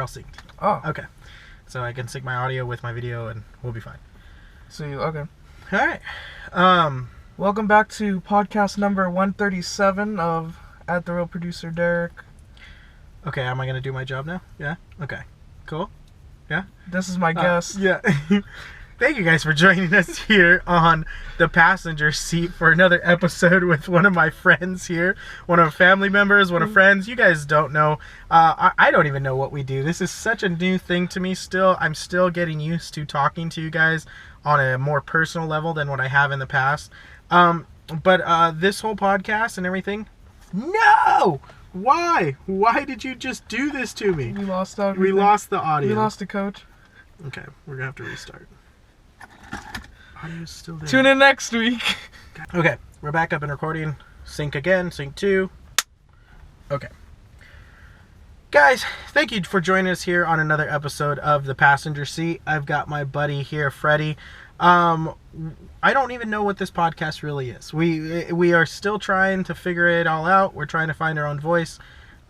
all synced. Oh. Okay. So I can sync my audio with my video and we'll be fine. Okay. Alright. Welcome back to podcast number 137 of At The Real Producer Derek. Okay, am I going to do my job now? Yeah? Okay. Cool. Yeah? This is my guest. Yeah. Thank you guys for joining us here on the passenger seat for another episode with one of my friends here. One of family members, one of friends. You guys don't know. I don't even know what we do. This is such a new thing to me still. I'm still getting used to talking to you guys on a more personal level than what I have in the past. But this whole podcast and everything, no! Why? Why did you just do this to me? We lost everything. We lost the audio. We lost the coach. Okay, we're going to have to restart. Audio's still there. Tune in next week. Okay, we're back up and recording. Sync again, sync 2. Okay. Guys, thank you for joining us here on another episode of The Passenger Seat. I've got my buddy here, Freddy. I don't even know what this podcast really is. We are still trying to figure it all out. We're trying to find our own voice.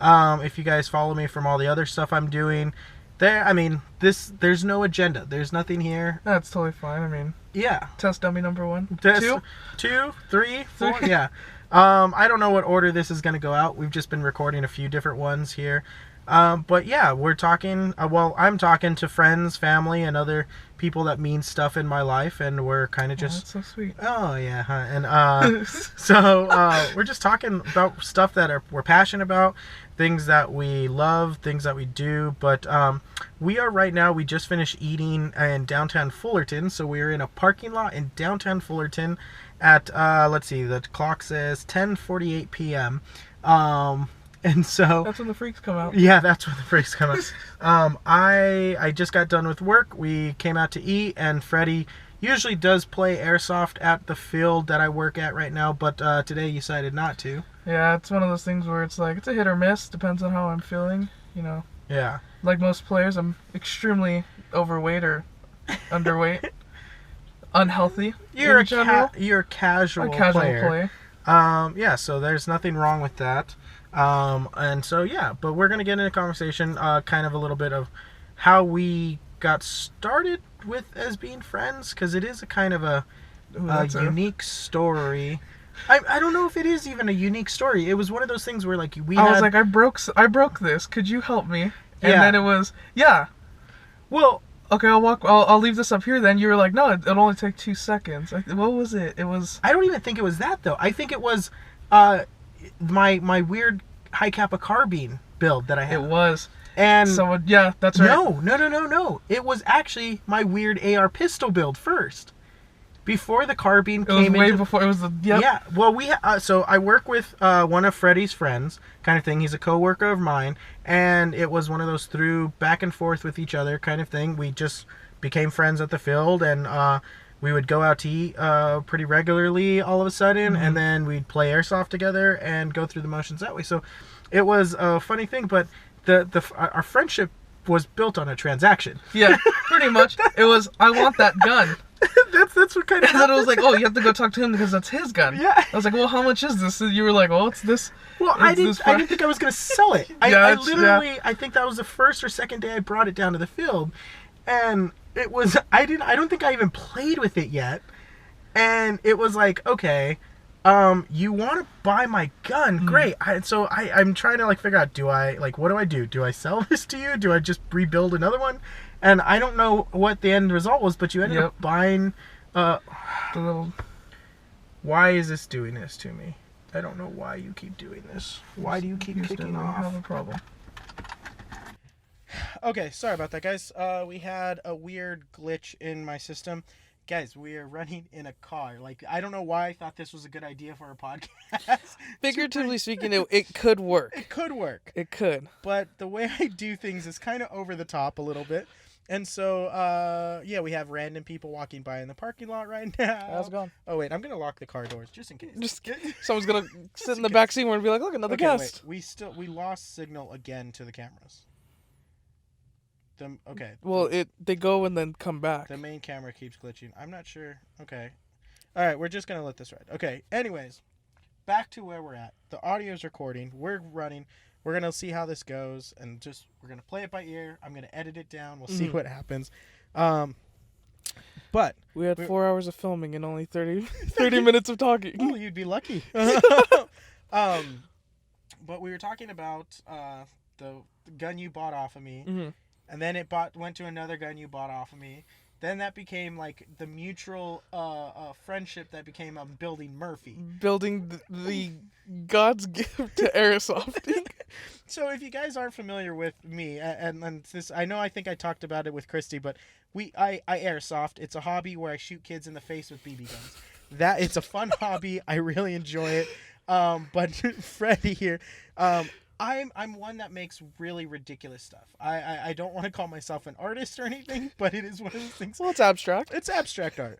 If you guys follow me from all the other stuff I'm doing, there's no agenda. There's nothing here. That's totally fine. I mean, yeah. Test dummy number 1. Test 2, 2, 3, 4. Yeah. I don't know what order this is going to go out. We've just been recording a few different ones here. But yeah, we're talking, I'm talking to friends, family, and other people that mean stuff in my life, and we're kind of just... that's so sweet. Oh, yeah, huh? And, so, we're just talking about stuff that we're passionate about, things that we love, things that we do, but, we are right now, we just finished eating in downtown Fullerton, so we're in a parking lot in downtown Fullerton at, let's see, the clock says 10:48 p.m., and so... That's when the freaks come out. Yeah, that's when the freaks come out. I just got done with work. We came out to eat, and Freddy usually does play airsoft at the field that I work at right now, but today you decided not to. Yeah, it's one of those things where it's like, it's a hit or miss. Depends on how I'm feeling, you know. Yeah. Like most players, I'm extremely overweight or underweight. Unhealthy. You're in general. You're a casual player. Yeah, so there's nothing wrong with that. And so, yeah, but we're going to get into a conversation, kind of a little bit of how we got started with as being friends, because it is a kind of a unique story. I don't know if it is even a unique story. It was one of those things where, like, I was like, I broke this. Could you help me? And yeah. then it was, yeah. Well, okay, I'll leave this up here then. You were like, no, it'll only take 2 seconds. What was it? It was... I don't even think it was that, though. I think it was, my weird high kappa carbine build that I had. It was. And so, yeah, that's right. No. It was actually my weird AR pistol build first. Before the carbine came in. It was way before. It was the... Yep. Yeah. Well, so I work with one of Freddy's friends, kind of thing. He's a coworker of mine, and it was one of those through back and forth with each other kind of thing. We just became friends at the field, and we would go out to eat pretty regularly all of a sudden, mm-hmm. and then we'd play airsoft together and go through the motions that way. So it was a funny thing, but our friendship was built on a transaction. Yeah, pretty much. It was, I want that gun. that's what kind of... And then it was like, oh, you have to go talk to him because that's his gun. Yeah. I was like, well, how much is this? And you were like, well, it's this. Well, I didn't think I was going to sell it. Yeah, I literally, I think that was the first or second day I brought it down to the field. And it was, I don't think I even played with it yet. And it was like, okay, you want to buy my gun? Great. So I'm trying to, like, figure out, what do I do? Do I sell this to you? Do I just rebuild another one? And I don't know what the end result was, but you ended up buying, the little... Why is this doing this to me? I don't know why you keep doing this. Why do you keep kicking off? I have a problem. Okay, sorry about that, guys. We had a weird glitch in my system. Guys, we are running in a car. Like, I don't know why I thought this was a good idea for a podcast. Figuratively speaking, it could work. It could work. It could. But the way I do things is kind of over the top a little bit. And so, yeah, we have random people walking by in the parking lot right now. How's it going? Oh, wait, I'm going to lock the car doors just in case. Someone's going to sit in the back seat and be like, look, another guest. Wait, we lost signal again to the cameras. Okay. Well, they go and then come back. The main camera keeps glitching. I'm not sure. Okay. All right, we're just going to let this ride. Okay, anyways, back to where we're at. The audio is recording. We're running. we're gonna see how this goes, and just we're gonna play it by ear. I'm gonna edit it down. We'll see what happens. But we had 4 hours of filming and only 30 minutes of talking. Oh, you'd be lucky. But we were talking about the gun you bought off of me, and then it went to another gun you bought off of me. Then that became like the mutual friendship that became building Murphy. Building the God's gift to airsofting. So if you guys aren't familiar with me, and this, I think I talked about it with Christy, but I airsoft. It's a hobby where I shoot kids in the face with BB guns. It's a fun hobby. I really enjoy it. But Freddy here, I'm one that makes really ridiculous stuff. I don't want to call myself an artist or anything, but it is one of those things. Well, it's abstract. It's abstract art.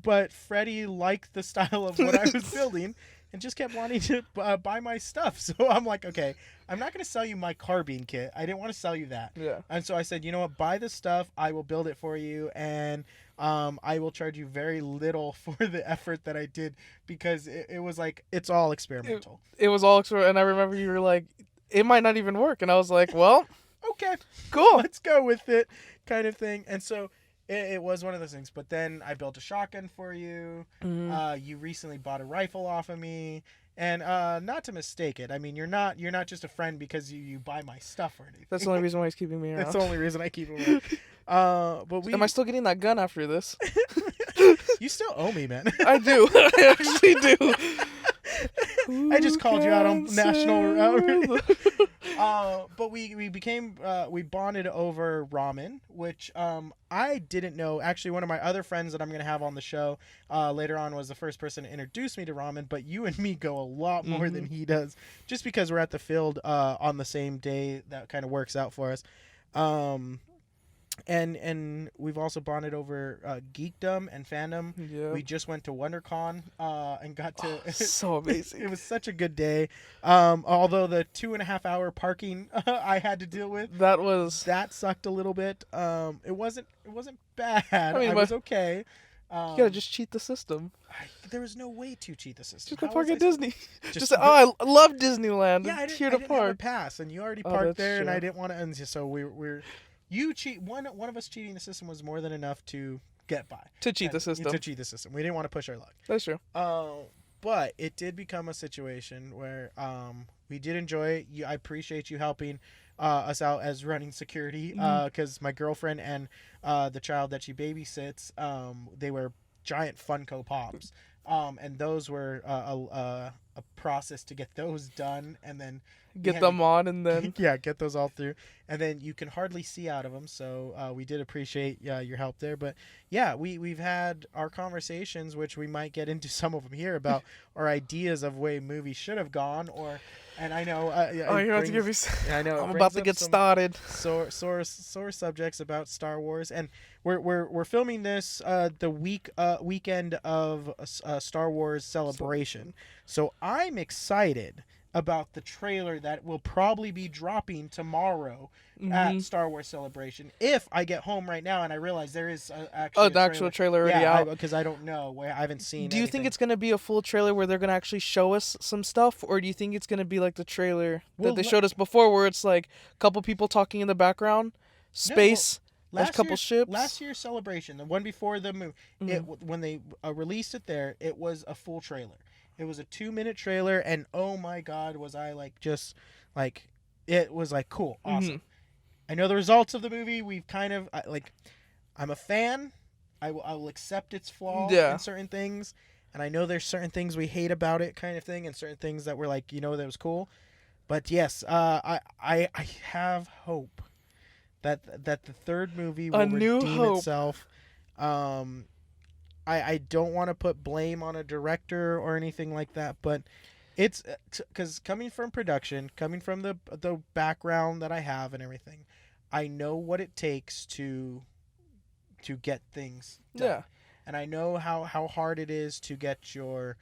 But Freddy liked the style of what I was building and just kept wanting to buy my stuff. So I'm like, okay, I'm not going to sell you my carbine kit. I didn't want to sell you that. Yeah. And so I said, you know what, buy the stuff. I will build it for you. And I will charge you very little for the effort that I did, because it was like, it's all experimental. It was all experimental. And I remember you were like, it might not even work. And I was like, well, okay, cool. Let's go with it, kind of thing. And so it was one of those things. But then I built a shotgun for you. You recently bought a rifle off of me. And not to mistake it, I mean, you're not just a friend because you buy my stuff or anything. That's the only reason why he's keeping me around. That's the only reason I keep him around. But Am I still getting that gun after this? You still owe me, man. I do. I actually do. I just called you out on national. But we bonded over ramen, which I didn't know. Actually, one of my other friends that I'm going to have on the show later on was the first person to introduce me to ramen. But you and me go a lot more than he does, just because we're at the field on the same day. That kind of works out for us. And we've also bonded over geekdom and fandom. Yeah. We just went to WonderCon and got to. So amazing. It was such a good day. Although the 2.5 hour parking I had to deal with, that sucked a little bit. It wasn't bad. I mean, I was okay. You gotta just cheat the system. There was no way to cheat the system. Just go park at Disney. Just say, I love Disneyland. Yeah, I didn't have a pass, and you already parked there, and I didn't want to. And so we're. You cheat. One of us cheating the system was more than enough to get by. To cheat the system. To cheat the system. We didn't want to push our luck. That's true. But it did become a situation where we did enjoy it. I appreciate you helping us out as running security, because my girlfriend and the child that she babysits, they were giant Funko Pops. And those were a process to get those done, and then get them on, and then get those all through, and then you can hardly see out of them. So we did appreciate your help there. But yeah, we've had our conversations, which we might get into some of them here, about our ideas of way movies should have gone, and I know. You're about to give me. I know. I'm about to get started. Sore subjects about Star Wars, and we're filming this the weekend of Star Wars Celebration. So I'm excited about the trailer that will probably be dropping tomorrow at Star Wars Celebration. If I get home right now and I realize there is actually the actual trailer already out, because I don't know, I haven't seen. Do you think it's going to be a full trailer where they're going to actually show us some stuff, or do you think it's going to be like the trailer that they showed us before, where it's like a couple people talking in the background, space? There's a couple ships. Last year's Celebration, the one before the movie, when they released it there, it was a full trailer. It was a 2-minute trailer, and oh my God, was I it was like cool, awesome. I know the results of the movie. We've kind of I'm a fan. I will accept its flaws in certain things, and I know there's certain things we hate about it, kind of thing, and certain things that were like, that was cool. But yes, I have hope that the third movie will redeem itself. I don't want to put blame on a director or anything like that, but it's because coming from production, coming from the background that I have and everything, I know what it takes to get things done. Yeah. And I know how hard it is to get your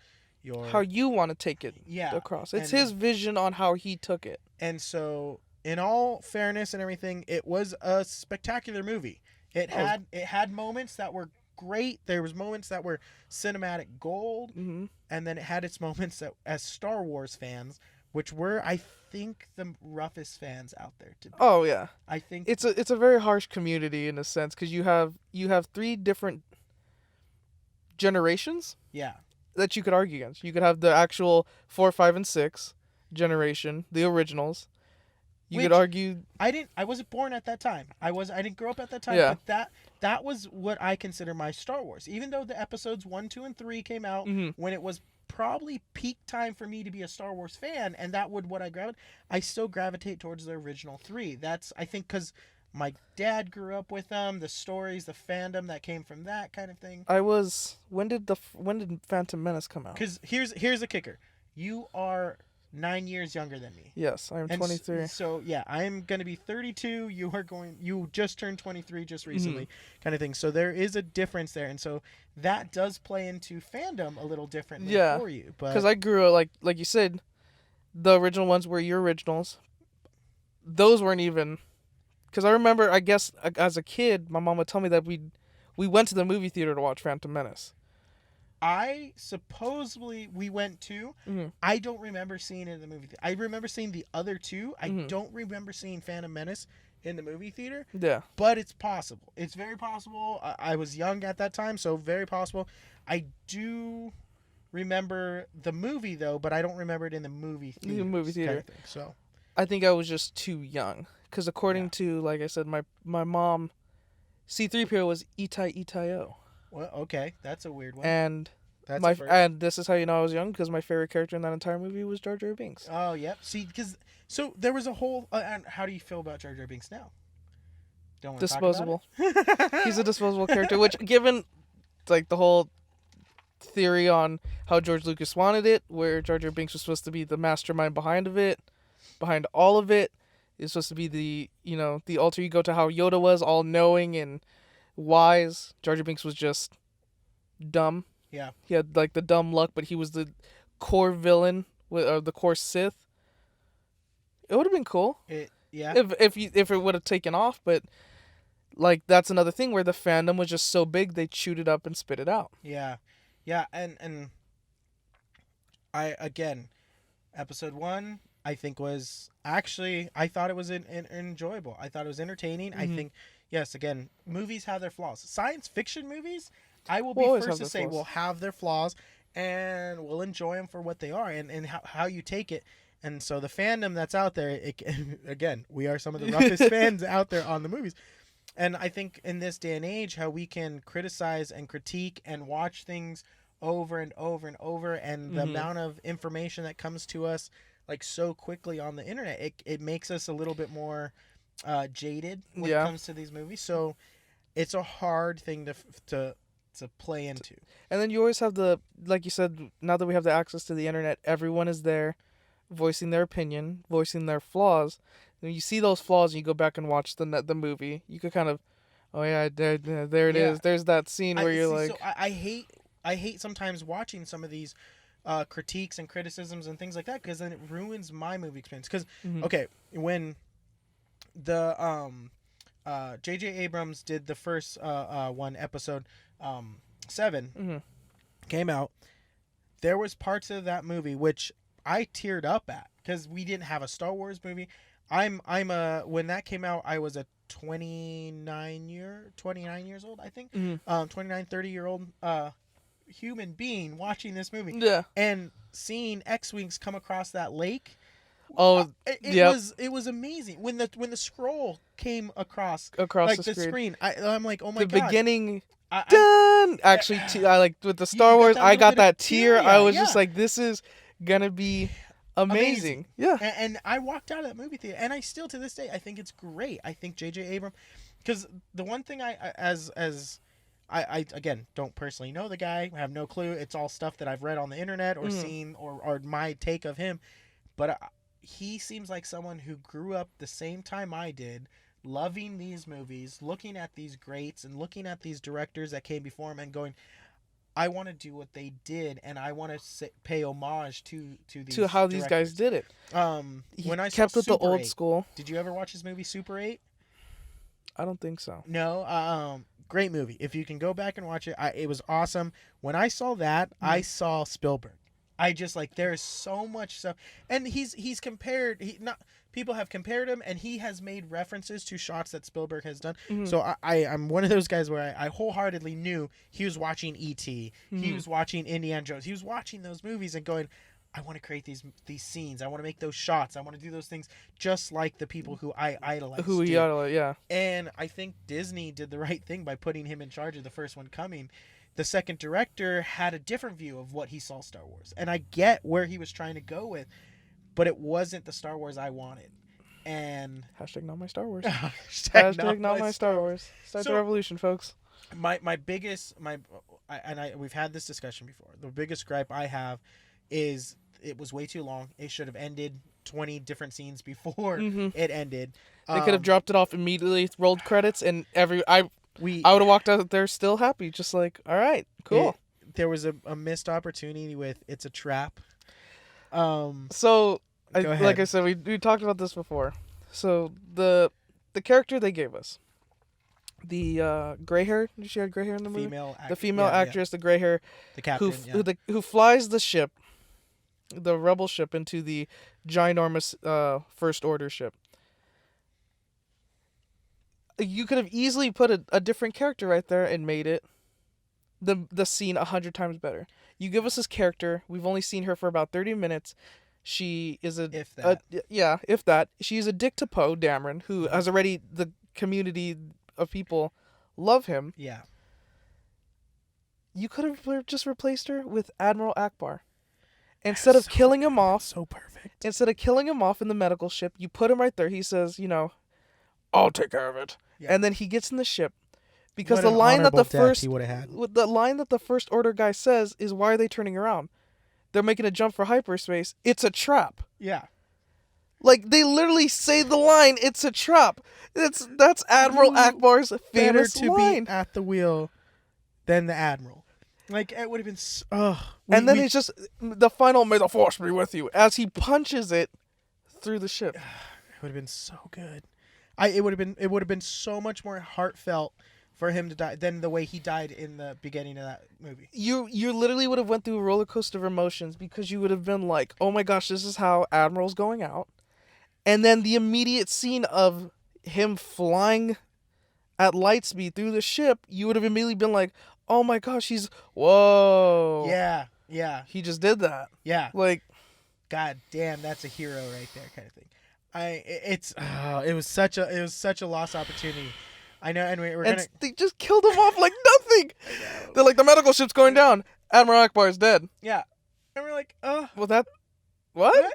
how you want to take it across. It's his vision on how he took it. And so, in all fairness and everything, it was a spectacular movie. It had moments that were great. There was moments that were cinematic gold, and then it had its moments that, as Star Wars fans, which were, I think, the roughest fans out there today. Oh yeah, I think it's a very harsh community in a sense because you have 3 different generations yeah. that you could argue against. You could have the actual 4, 5, and 6 generation, the originals. You could argue. I wasn't born at that time. I didn't grow up at that time. Yeah. But that was what I consider my Star Wars. Even though the episodes 1, 2, and 3 came out when it was probably peak time for me to be a Star Wars fan, and that would what I gravitate. I still gravitate towards the original 3. That's, I think, because my dad grew up with them, the stories, the fandom that came from that kind of thing. When did Phantom Menace come out? Because here's the kicker. You are 9 years younger than me. Yes, I am 23. So yeah, I'm gonna be 32. You just turned 23 just recently, kind of thing. So there is a difference there, and so that does play into fandom a little differently for you. But because I grew up like you said, the original ones were your originals. Those weren't even. Because I remember, I guess as a kid, my mom would tell me that we went to the movie theater to watch Phantom Menace. I supposedly we went to. I don't remember seeing it in the movie theater. I remember seeing the other 2. I don't remember seeing Phantom Menace in the movie theater. Yeah. But it's possible. It's very possible. I was young at that time, so very possible. I do remember the movie, though, but I don't remember it in the movie theater. Kind of thing, so I think I was just too young. Because according to, like I said, my mom, C-3PO was Itai-Itai-O. Well, okay, that's a weird one. And and this is how you know I was young, because my favorite character in that entire movie was Jar Jar Binks. Oh, yep. See, so there was a whole. How do you feel about Jar Jar Binks now? Don't want to disposable. Talk about it? He's a disposable character, which, given like the whole theory on how George Lucas wanted it, where Jar Jar Binks was supposed to be the mastermind behind all of it, is supposed to be the alter ego to how Yoda was, all knowing and wise. Jar Jar Binks was just dumb. Yeah. He had like the dumb luck, but he was the core villain or the core Sith. It would have been cool. If it would have taken off, but like that's another thing where the fandom was just so big they chewed it up and spit it out. Yeah, and again, episode 1 I think was actually, I thought it was enjoyable. I thought it was entertaining. I think, yes, again, movies have their flaws. Science fiction movies, I will be first to say, will have their flaws, and we'll enjoy them for what they are and how you take it. And so the fandom that's out there, again, we are some of the roughest fans out there on the movies. And I think in this day and age, how we can criticize and critique and watch things over and over and over, and the amount of information that comes to us like so quickly on the internet, it makes us a little bit more jaded when it comes to these movies. So it's a hard thing to play into. And then you always have like you said, now that we have the access to the internet, everyone is there voicing their opinion, voicing their flaws. When you see those flaws and you go back and watch the movie, you could kind of, oh yeah, there it is. There's that scene where you're like... So I hate sometimes watching some of these critiques and criticisms and things like that, because then it ruins my movie experience. Because, okay, when the J.J. Abrams did the first one, episode 7, came out, there was parts of that movie which I teared up at, because we didn't have a Star Wars movie. When that came out, I was a 29 years old, I think. 29, 30-year-old human being watching this movie. Yeah. And seeing X-Wings come across that lake. Oh, it was amazing. When the scroll came across like the screen, I'm like, oh my god. The beginning done. Actually, I like with the Star Wars, I got that tear. I was just like, this is gonna be amazing. Yeah. And I walked out of that movie theater, and I still, to this day, I think it's great. I think J.J. Abrams, because the one thing I again don't personally know the guy, I have no clue. It's all stuff that I've read on the internet or seen or my take of him. But he seems like someone who grew up the same time I did, loving these movies, looking at these greats and looking at these directors that came before him and going, I want to do what they did, and I want to pay homage to how these guys did it. When I kept with the old 8, school. Did you ever watch his movie Super 8? I don't think so. No. Great movie. If you can go back and watch it, it was awesome. When I saw that, I saw Spielberg. I just like there's so much stuff, and he's compared. People have compared him, and he has made references to shots that Spielberg has done. Mm-hmm. So I'm one of those guys where I wholeheartedly knew he was watching E.T. Mm-hmm. He was watching Indiana Jones. He was watching those movies and going, I want to create these scenes. I want to make those shots. I want to do those things just like the people who I idolize. Who he idolized, yeah. And I think Disney did the right thing by putting him in charge of the first one coming. The second director had a different view of what he saw Star Wars. And I get where he was trying to go with, but it wasn't the Star Wars I wanted. And Hashtag not my Star Wars. Hashtag not my Star Wars. Start the revolution, folks. My biggest we've had this discussion before. The biggest gripe I have is it was way too long. It should have ended 20 different scenes before it ended. They could have dropped it off immediately, rolled credits, and I would have walked out there still happy, just like, all right, cool. There was a missed opportunity with It's a Trap. So, like I said, we talked about this before. So, the character they gave us, the gray hair, she had gray hair in the movie? The female actress, the gray hair, the captain, who flies the ship, the rebel ship, into the ginormous First Order ship. You could have easily put a different character right there and made it the scene 100 times better. You give us this character. We've only seen her for about 30 minutes. She is if that. She's a dick to Poe Dameron, who has already, the community of people love him. Yeah. You could have just replaced her with Admiral Akbar. Instead of killing him off. So perfect. Instead of killing him off in the medical ship, you put him right there. He says, I'll take care of it. Yeah. And then he gets in the ship. Because the line that the line that the First Order guy says is, why are they turning around? They're making a jump for hyperspace. It's a trap. Yeah. Like, they literally say the line, it's a trap. That's Admiral Akbar's famous line. Better to be at the wheel than the Admiral. Like, it would have been... it's just the final, may the force be with you, as he punches it through the ship. It would have been so good. It would have been so much more heartfelt for him to die than the way he died in the beginning of that movie. You literally would have went through a roller coaster of emotions, because you would have been like, oh my gosh, this is how Admiral's going out. And then the immediate scene of him flying at light speed through the ship, you would have immediately been like, oh my gosh, whoa. Yeah, yeah. He just did that. Yeah. Like, God damn, that's a hero right there, kind of thing. It was such a lost opportunity. I know, and they just killed him off like nothing. They're like, the medical ship's going down. Admiral Akbar is dead. Yeah, and we're like, well, that what?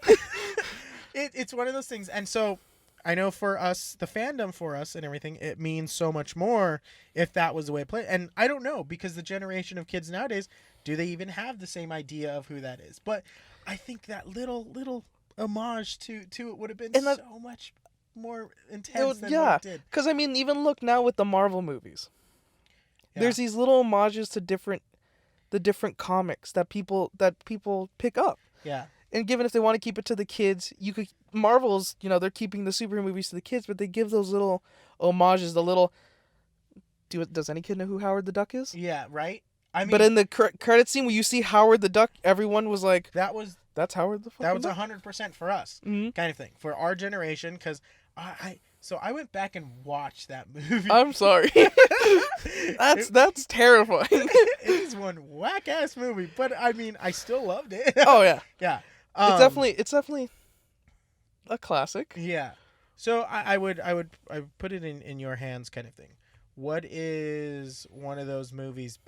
It's one of those things, and so I know for us, the fandom for us and everything, it means so much more if that was the way it played. And I don't know, because the generation of kids nowadays, do they even have the same idea of who that is? But I think that little homage to it would have been so much more intense than what it did. Because, I mean, even look now with the Marvel movies. Yeah. There's these little homages to the different comics that people pick up. Yeah. And given if they want to keep it to the kids, Marvel's, they're keeping the superhero movies to the kids, but they give those little homages, does any kid know who Howard the Duck is? Yeah, right? I mean, but in the credit scene where you see Howard the Duck, everyone was like, that's Howard the fucking Duck. That was 100% for us, kind of thing, for our generation, because I went back and watched that movie. I'm sorry. That's terrifying. It is one whack-ass movie, but I mean, I still loved it. Oh, yeah. Yeah. It's definitely a classic. Yeah. So I would put it in your hands, kind of thing. What is one of those movies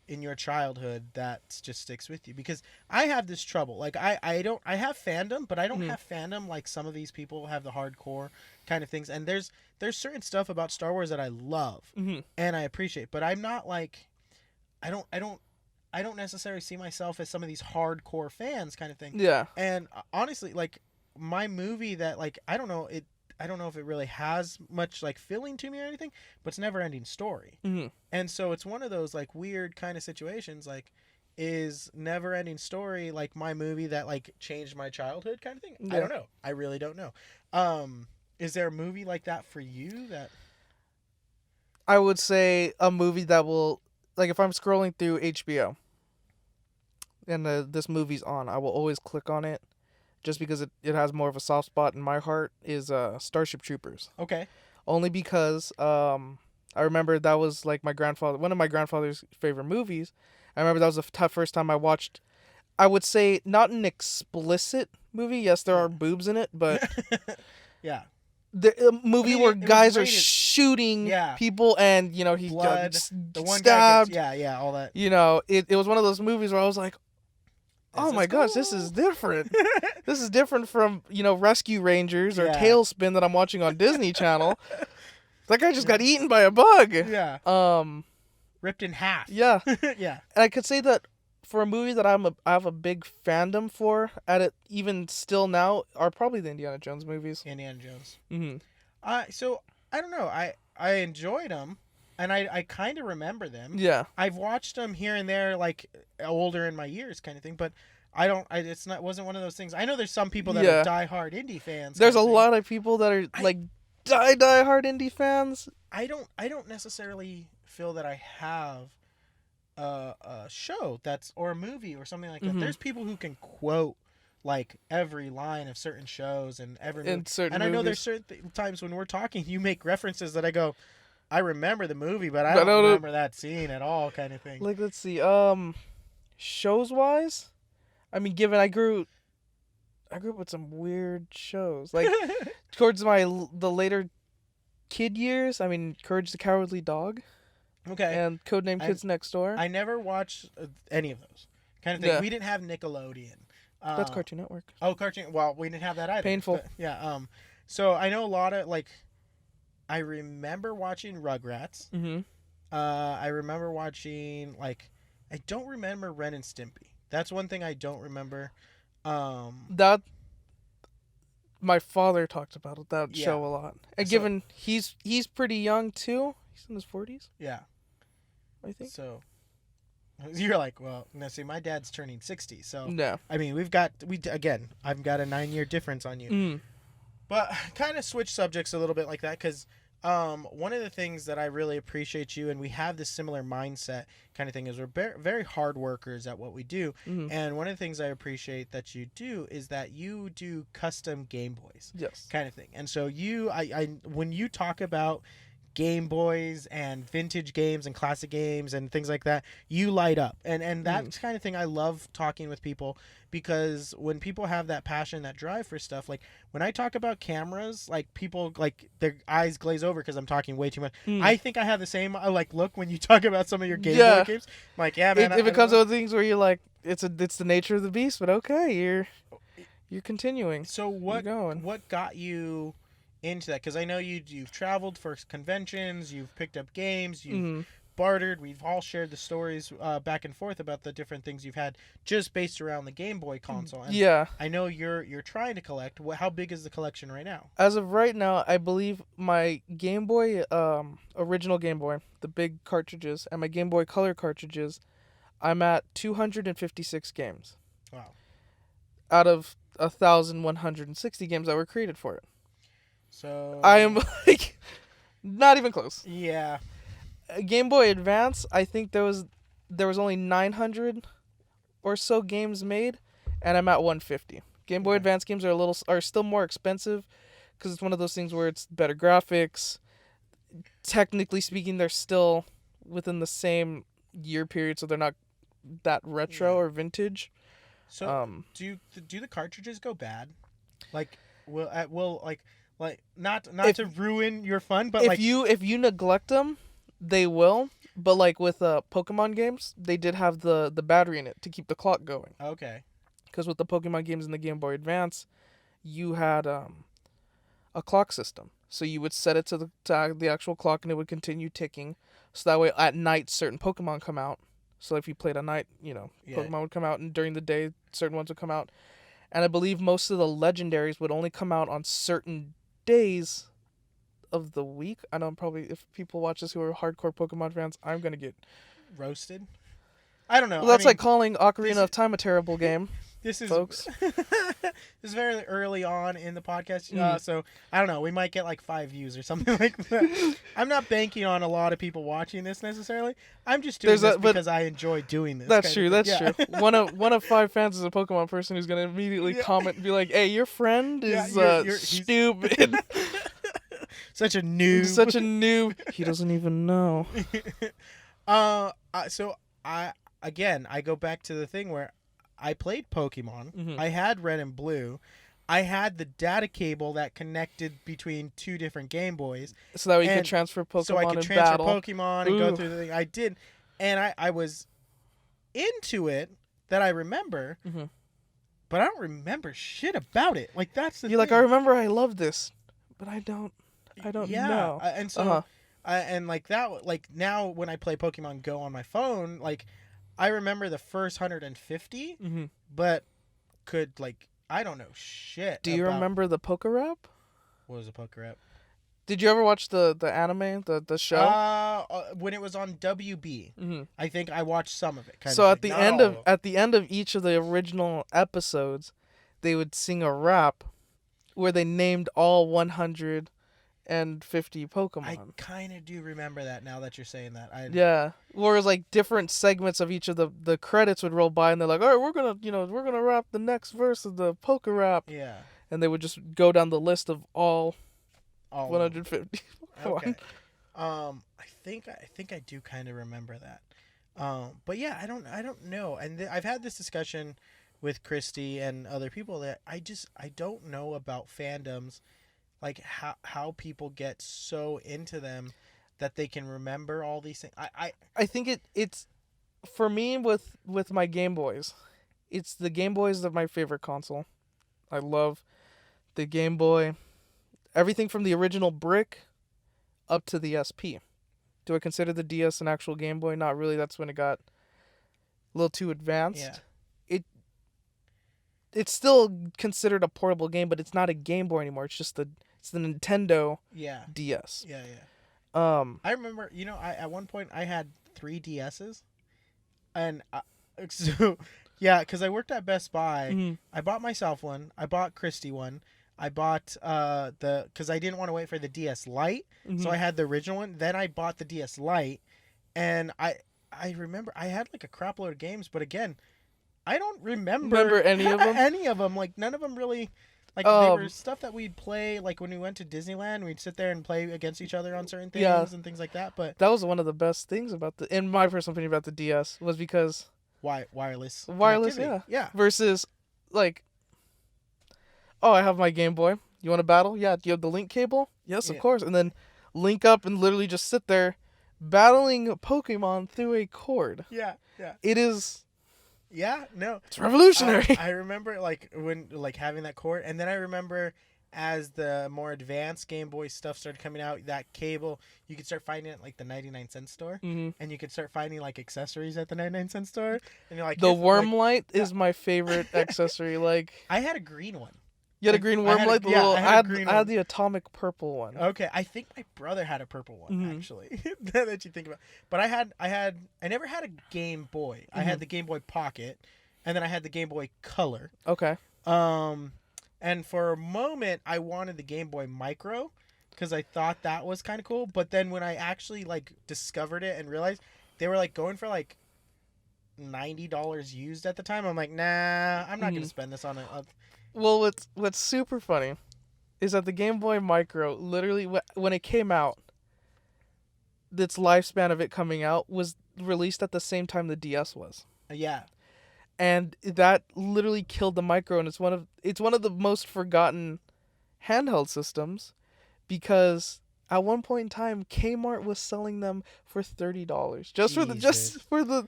in your childhood that just sticks with you? Because I have this trouble. Like, I have fandom, but I don't have fandom like some of these people have, the hardcore kind of things. And there's certain stuff about Star Wars that I love and I appreciate, but I'm not like, I don't necessarily see myself as some of these hardcore fans, kind of thing. Yeah. And honestly, like, my movie that, like, I don't know if it really has much like feeling to me or anything, but it's Never Ending Story. And so it's one of those like weird kind of situations, like, is Never Ending Story like my movie that like changed my childhood, kind of thing? Yeah. I don't know. I really don't know. Is there a movie like that for you that... I would say a movie that will, like, if I'm scrolling through HBO, and this movie's on, I will always click on it, just because it has more of a soft spot in my heart. Is Starship Troopers. Okay. Only because I remember that was like one of my grandfather's favorite movies. I remember that was the first time I watched, I would say, not an explicit movie. Yes, there are boobs in it, but yeah. The movie where guys are rated. shooting people and, he Blood. got The one stabbed. guy gets, all that. It was one of those movies where I was like, oh my gosh, this is different. This is different from, Rescue Rangers or Tailspin that I'm watching on Disney Channel. That guy just got eaten by a bug. Yeah. Ripped in half. Yeah. Yeah. And I could say that for a movie that I have a big fandom for, even still now, are probably the Indiana Jones movies. Indiana Jones. Mm-hmm. So I don't know. I enjoyed them, and I kind of remember them. Yeah. I've watched them here and there, like older in my years, kind of thing. But I don't. Wasn't one of those things. I know there's some people that are diehard indie fans. There's a lot of people that are like diehard indie fans. I don't necessarily feel that I have a show or a movie or something like that. Mm-hmm. There's people who can quote like every line of certain shows and every movie. And I know there's certain times when we're talking, you make references that I go, I remember the movie, but I don't remember that scene at all, kind of thing. Like, let's see, shows wise, I mean, given I grew up with some weird shows, like towards the later kid years. I mean, Courage the Cowardly Dog. Okay. And Codename Kids Next Door. I never watched any of those kind of thing. Yeah. We didn't have Nickelodeon. That's Cartoon Network. Oh, Cartoon. Well, we didn't have that either. Painful. But, yeah. So I know a lot of I remember watching Rugrats. Mm-hmm. I remember watching I don't remember Ren and Stimpy. That's one thing I don't remember. That my father talked about that show a lot. And given he's pretty young too. He's in his 40s. Yeah. I think. So you're like, well, no, see, my dad's turning 60, so no. I mean, I've got a 9-year difference on you. Mm. But kind of switch subjects a little bit like that, because one of the things that I really appreciate you, and we have this similar mindset kind of thing, is we're very hard workers at what we do. Mm-hmm. And one of the things I appreciate that you do is that you do custom Game Boys. Yes. Kind of thing. And so when you talk about Game Boys and vintage games and classic games and things like that, you light up. And that's kind of thing I love talking with people, because when people have that passion, that drive for stuff, like when I talk about cameras, like people, like their eyes glaze over because I'm talking way too much. I think I have the same look when you talk about some of your Game Boy games. I'm like, yeah, man. If it comes to things where you're like, it's the nature of the beast, but okay, you're continuing. So what got you into that? Because I know you've traveled for conventions, you've picked up games, you've bartered. We've all shared the stories back and forth about the different things you've had just based around the Game Boy console. And I know you're trying to collect. How big is the collection right now? As of right now, I believe my Game Boy, original Game Boy, the big cartridges, and my Game Boy Color cartridges, I'm at 256 games. Wow. Out of 1,160 games that were created for it. So I am not even close. Yeah. Game Boy Advance, I think there was only 900 or so games made, and I'm at 150. Game Boy Advance games are still more expensive, because it's one of those things where it's better graphics. Technically speaking, they're still within the same year period, so they're not that retro or vintage. So do the cartridges go bad? Not to ruin your fun, but if you neglect them, they will. But like with Pokemon games, they did have the battery in it to keep the clock going. Okay. Because with the Pokemon games in the Game Boy Advance, you had a clock system. So you would set it to the actual clock, and it would continue ticking. So that way, at night, certain Pokemon come out. So if you played at night, Pokemon would come out, and during the day, certain ones would come out. And I believe most of the legendaries would only come out on certain days of the week. I know probably if people watch this who are hardcore Pokemon fans, I'm gonna get roasted. I don't know. Well, that's like calling Ocarina of Time a terrible game. this is folks. this is very early on in the podcast, so I don't know. We might get like 5 views or something like that. I'm not banking on a lot of people watching this necessarily. I'm just doing this because I enjoy doing this. That's true. That's true. One of 5 fans is a Pokemon person who's gonna immediately comment and be like, "Hey, your friend is stupid." Such a noob. Such a noob. He doesn't even know. So I go back to the thing where I played Pokemon. Mm-hmm. I had Red and Blue. I had the data cable that connected between 2 different Game Boys. So that way you could transfer Pokemon so I could transfer battle. Pokemon and go through the thing. I did. And I was into it that I remember, but I don't remember shit about it. Like, that's the thing. You're like, I remember I love this, but I don't know. And so, and like that, like now when I play Pokemon Go on my phone, like I remember the first 150, but could like I don't know shit. Do you remember the Pokerap? What was a Pokerap? Did you ever watch the anime, the show? When it was on WB, I think I watched some of it. So at the end of each of the original episodes, they would sing a rap where they named all 150 Pokemon. I kind of do remember that now that you're saying that. Yeah. Whereas like different segments of each of the credits would roll by and they're like, all right, we're gonna rap the next verse of the Poker Rap. Yeah. And they would just go down the list of all 150. Okay. I think I do kind of remember that. But yeah, I don't know. And I've had this discussion with Christy and other people that I don't know about fandoms, like how people get so into them that they can remember all these things. I think it's for me with my Game Boys. It's the Game Boys that are my favorite console. I love the Game Boy. Everything from the original brick up to the SP. Do I consider the DS an actual Game Boy? Not really. That's when it got a little too advanced. Yeah. It's still considered a portable game, but it's not a Game Boy anymore. It's the Nintendo DS. Yeah. I remember, at one point I had 3 DSs, and so yeah, because I worked at Best Buy. Mm-hmm. I bought myself one. I bought Christy one. I bought because I didn't want to wait for the DS Lite, so I had the original one. Then I bought the DS Lite, and I remember I had like a crap load of games, but again, I don't remember any of them. Any of them, like none of them really. Like they were stuff that we'd play, like when we went to Disneyland, we'd sit there and play against each other on certain things and things like that. But that was one of the best things in my personal opinion, about the DS was because wireless, yeah. Versus like, oh, I have my Game Boy. You want to battle? Yeah. Do you have the link cable? Yes, of course. And then link up and literally just sit there, battling Pokemon through a cord. Yeah. It is. Yeah, no. It's revolutionary. I remember when having that cord, and then I remember as the more advanced Game Boy stuff started coming out, that cable, you could start finding it at like the 99-cent store, and you could start finding like accessories at the 99-cent store, and you're like, the worm light is my favorite accessory. Like, I had a green one. You had a green worm light? I had the atomic purple one. Okay, I think my brother had a purple one, actually. That you think about. But I never had a Game Boy. I had the Game Boy Pocket, and then I had the Game Boy Color. Okay. And for a moment, I wanted the Game Boy Micro, because I thought that was kind of cool. But then when I actually discovered it and realized they were going for $90 used at the time, I'm like, nah, I'm not gonna spend this on a. Well, what's super funny is that the Game Boy Micro, literally, when it came out, its lifespan of it coming out was released at the same time the DS was. Yeah. And that literally killed the Micro, and it's one of the most forgotten handheld systems, because at one point in time, Kmart was selling them for $30 just for the.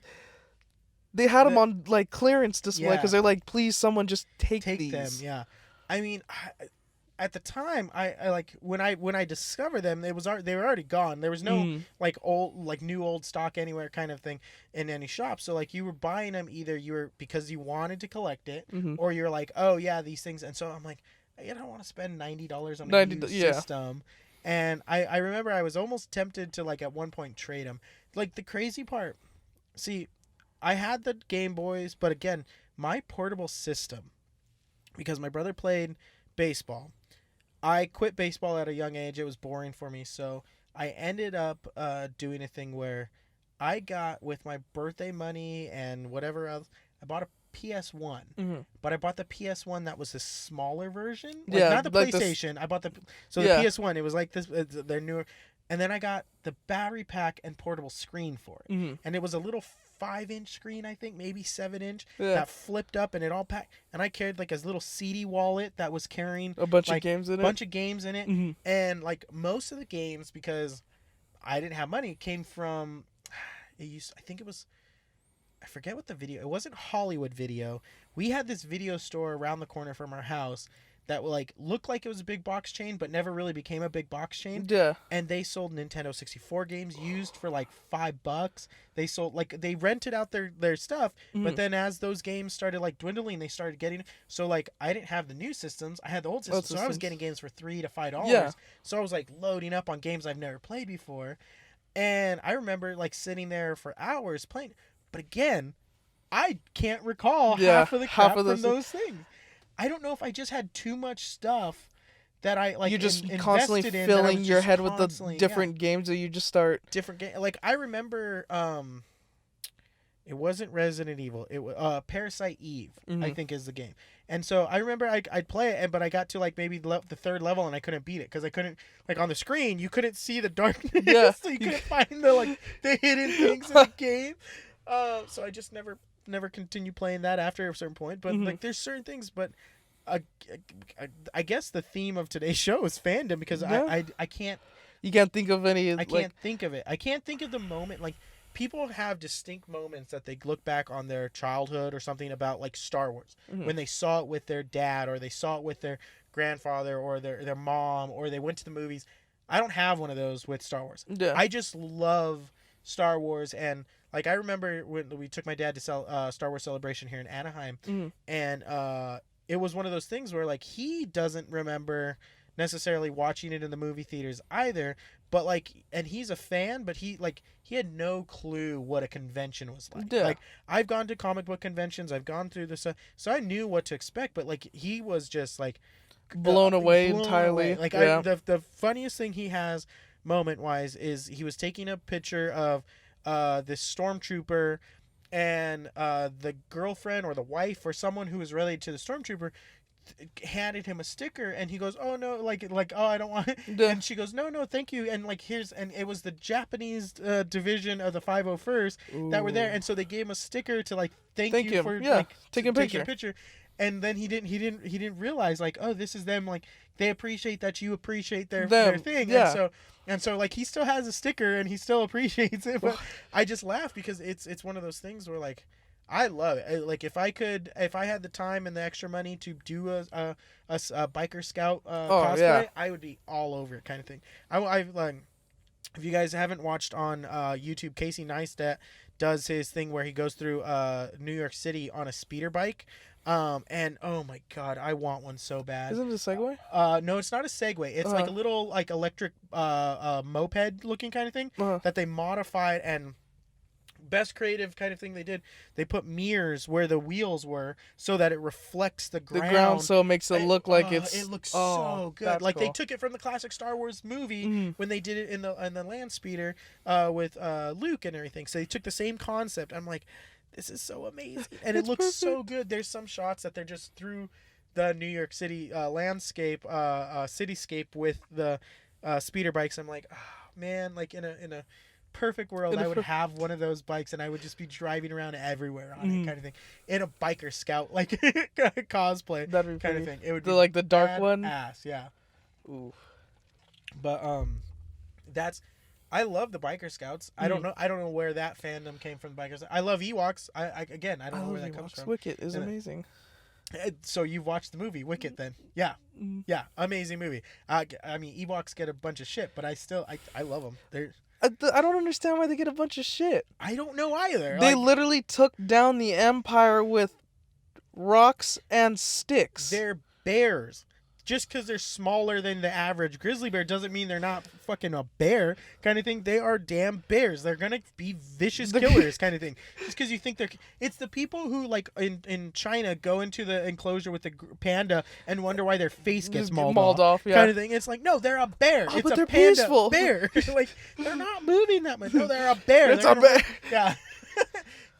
They had them on clearance display because they're like, please, someone just take these. Them. Yeah, I mean, at the time, I when I discovered them, they were already gone. There was no new old stock anywhere kind of thing in any shop. So you were buying them either because you wanted to collect it, or you're like, oh yeah, these things. And so I'm like, I don't want to spend $90 on a used system. And I remember I was almost tempted to at one point trade them. The crazy part, see. I had the Game Boys, but again, my portable system, because my brother played baseball. I quit baseball at a young age. It was boring for me, so I ended up doing a thing where I got, with my birthday money and whatever else, I bought a PS1. Mm-hmm. But I bought the PS1 that was a smaller version. Yeah, not the like PlayStation. I bought the Yeah. PS1. It was like this. They're newer. And then I got the battery pack and portable screen for it. Mm-hmm. And it was a little 5-inch screen, I think, maybe 7-inch, Yeah. that flipped up and it all packed. And I carried like a little CD wallet that was carrying A bunch like, of games in it. bunch of games in it. Mm-hmm. And like most of the games, because I didn't have money, came from, I think it was, I forget what the video, it wasn't Hollywood Video. We had this video store around the corner from our house that like looked like it was a big box chain, but never really became a big box chain. Yeah. And they sold Nintendo 64 games used for like $5. They sold, like, they rented out their stuff, but then as those games started like dwindling, they started getting, so like I didn't have the new systems, I had the old systems, so I was getting games for $3 to $5. Yeah. So I was like loading up on games I've never played before. And I remember like sitting there for hours playing, but again, I can't recall half of the crap from those things. I don't know if I just had too much stuff that I like. You just constantly constantly filling your head with the different games that you just start. Different game. Like I remember, it wasn't Resident Evil. It was Parasite Eve. I think is the game. And so I remember I'd play it, but I got to like maybe the third level and I couldn't beat it because I couldn't, like, on the screen you couldn't see the darkness. Yeah. So you couldn't find the hidden things in the game. So I just never continue playing that after a certain point. But like there's certain things, but I guess the theme of today's show is fandom, because I can't. You can't think of any. I can't think of it. I can't think of the moment. Like, people have distinct moments that they look back on their childhood or something about, like Star Wars, when they saw it with their dad, or they saw it with their grandfather, or their mom, or they went to the movies. I don't have one of those with Star Wars. Yeah. I just love Star Wars. And like I remember when we took my dad to Star Wars Celebration here in Anaheim, and it was one of those things where like he doesn't remember necessarily watching it in the movie theaters either, but like, and he's a fan, but he had no clue what a convention was like. Yeah. Like, I've gone to comic book conventions, I've gone through this, so I knew what to expect, but like he was just like blown away entirely. Like, yeah. The funniest thing he has moment wise is he was taking a picture of this stormtrooper, and the girlfriend or the wife or someone who was related to the stormtrooper handed him a sticker, and he goes, oh no, like oh, I don't want it. Yeah. And she goes, no, thank you. And like, and it was the Japanese division of the 501st that were there, and so they gave him a sticker to like thank you for like taking a picture. And then he didn't realize, like, oh, this is them, like they appreciate that you appreciate their thing. Yeah. And so like he still has a sticker and he still appreciates it, but I just laugh because it's one of those things where like I love it. Like, if I had the time and the extra money to do a biker scout cosplay, I would be all over it, kind of thing. If you guys haven't watched on YouTube, Casey Neistat does his thing where he goes through New York City on a speeder bike. And oh my god, I want one so bad. Isn't it a Segway? No, it's not a Segway. It's like a little like electric moped looking kind of thing that they modified, and best creative kind of thing they did. They put mirrors where the wheels were so that it reflects the ground. So it makes it look like it's. It looks so good. Like, cool. they took it from the classic Star Wars movie when they did it in the land speeder with Luke and everything. So they took the same concept. I'm like, this is so amazing, and it looks so good. There's some shots that they're just through the New York City landscape, cityscape with the speeder bikes. I'm like, oh, man, like in a perfect world, I would have one of those bikes, and I would just be driving around everywhere on it, kind of thing, in a biker scout like cosplay kind of thing. It would be like the dark one. Ass, yeah. Ooh. But I love the biker scouts. I don't know where that fandom came from. The bikers. I love Ewoks. I don't know where that comes from. Wicket is amazing. So you've watched the movie Wicket then? Yeah, yeah, amazing movie. I mean, Ewoks get a bunch of shit, but I love them. They're. I don't understand why they get a bunch of shit. I don't know either. They literally took down the Empire with rocks and sticks. They're bears. just because they're smaller than the average grizzly bear doesn't mean they're not fucking a bear kind of thing. They are damn bears. They're gonna be vicious killers kind of thing. Just because you think they're, it's the people who like in China go into the enclosure with the panda and wonder why their face gets mauled off yeah. kind of thing. It's like, no, they're a bear. Oh, it's but a they're panda peaceful. bear. Like they're not moving that much. No, they're a bear. It's a bear. Yeah.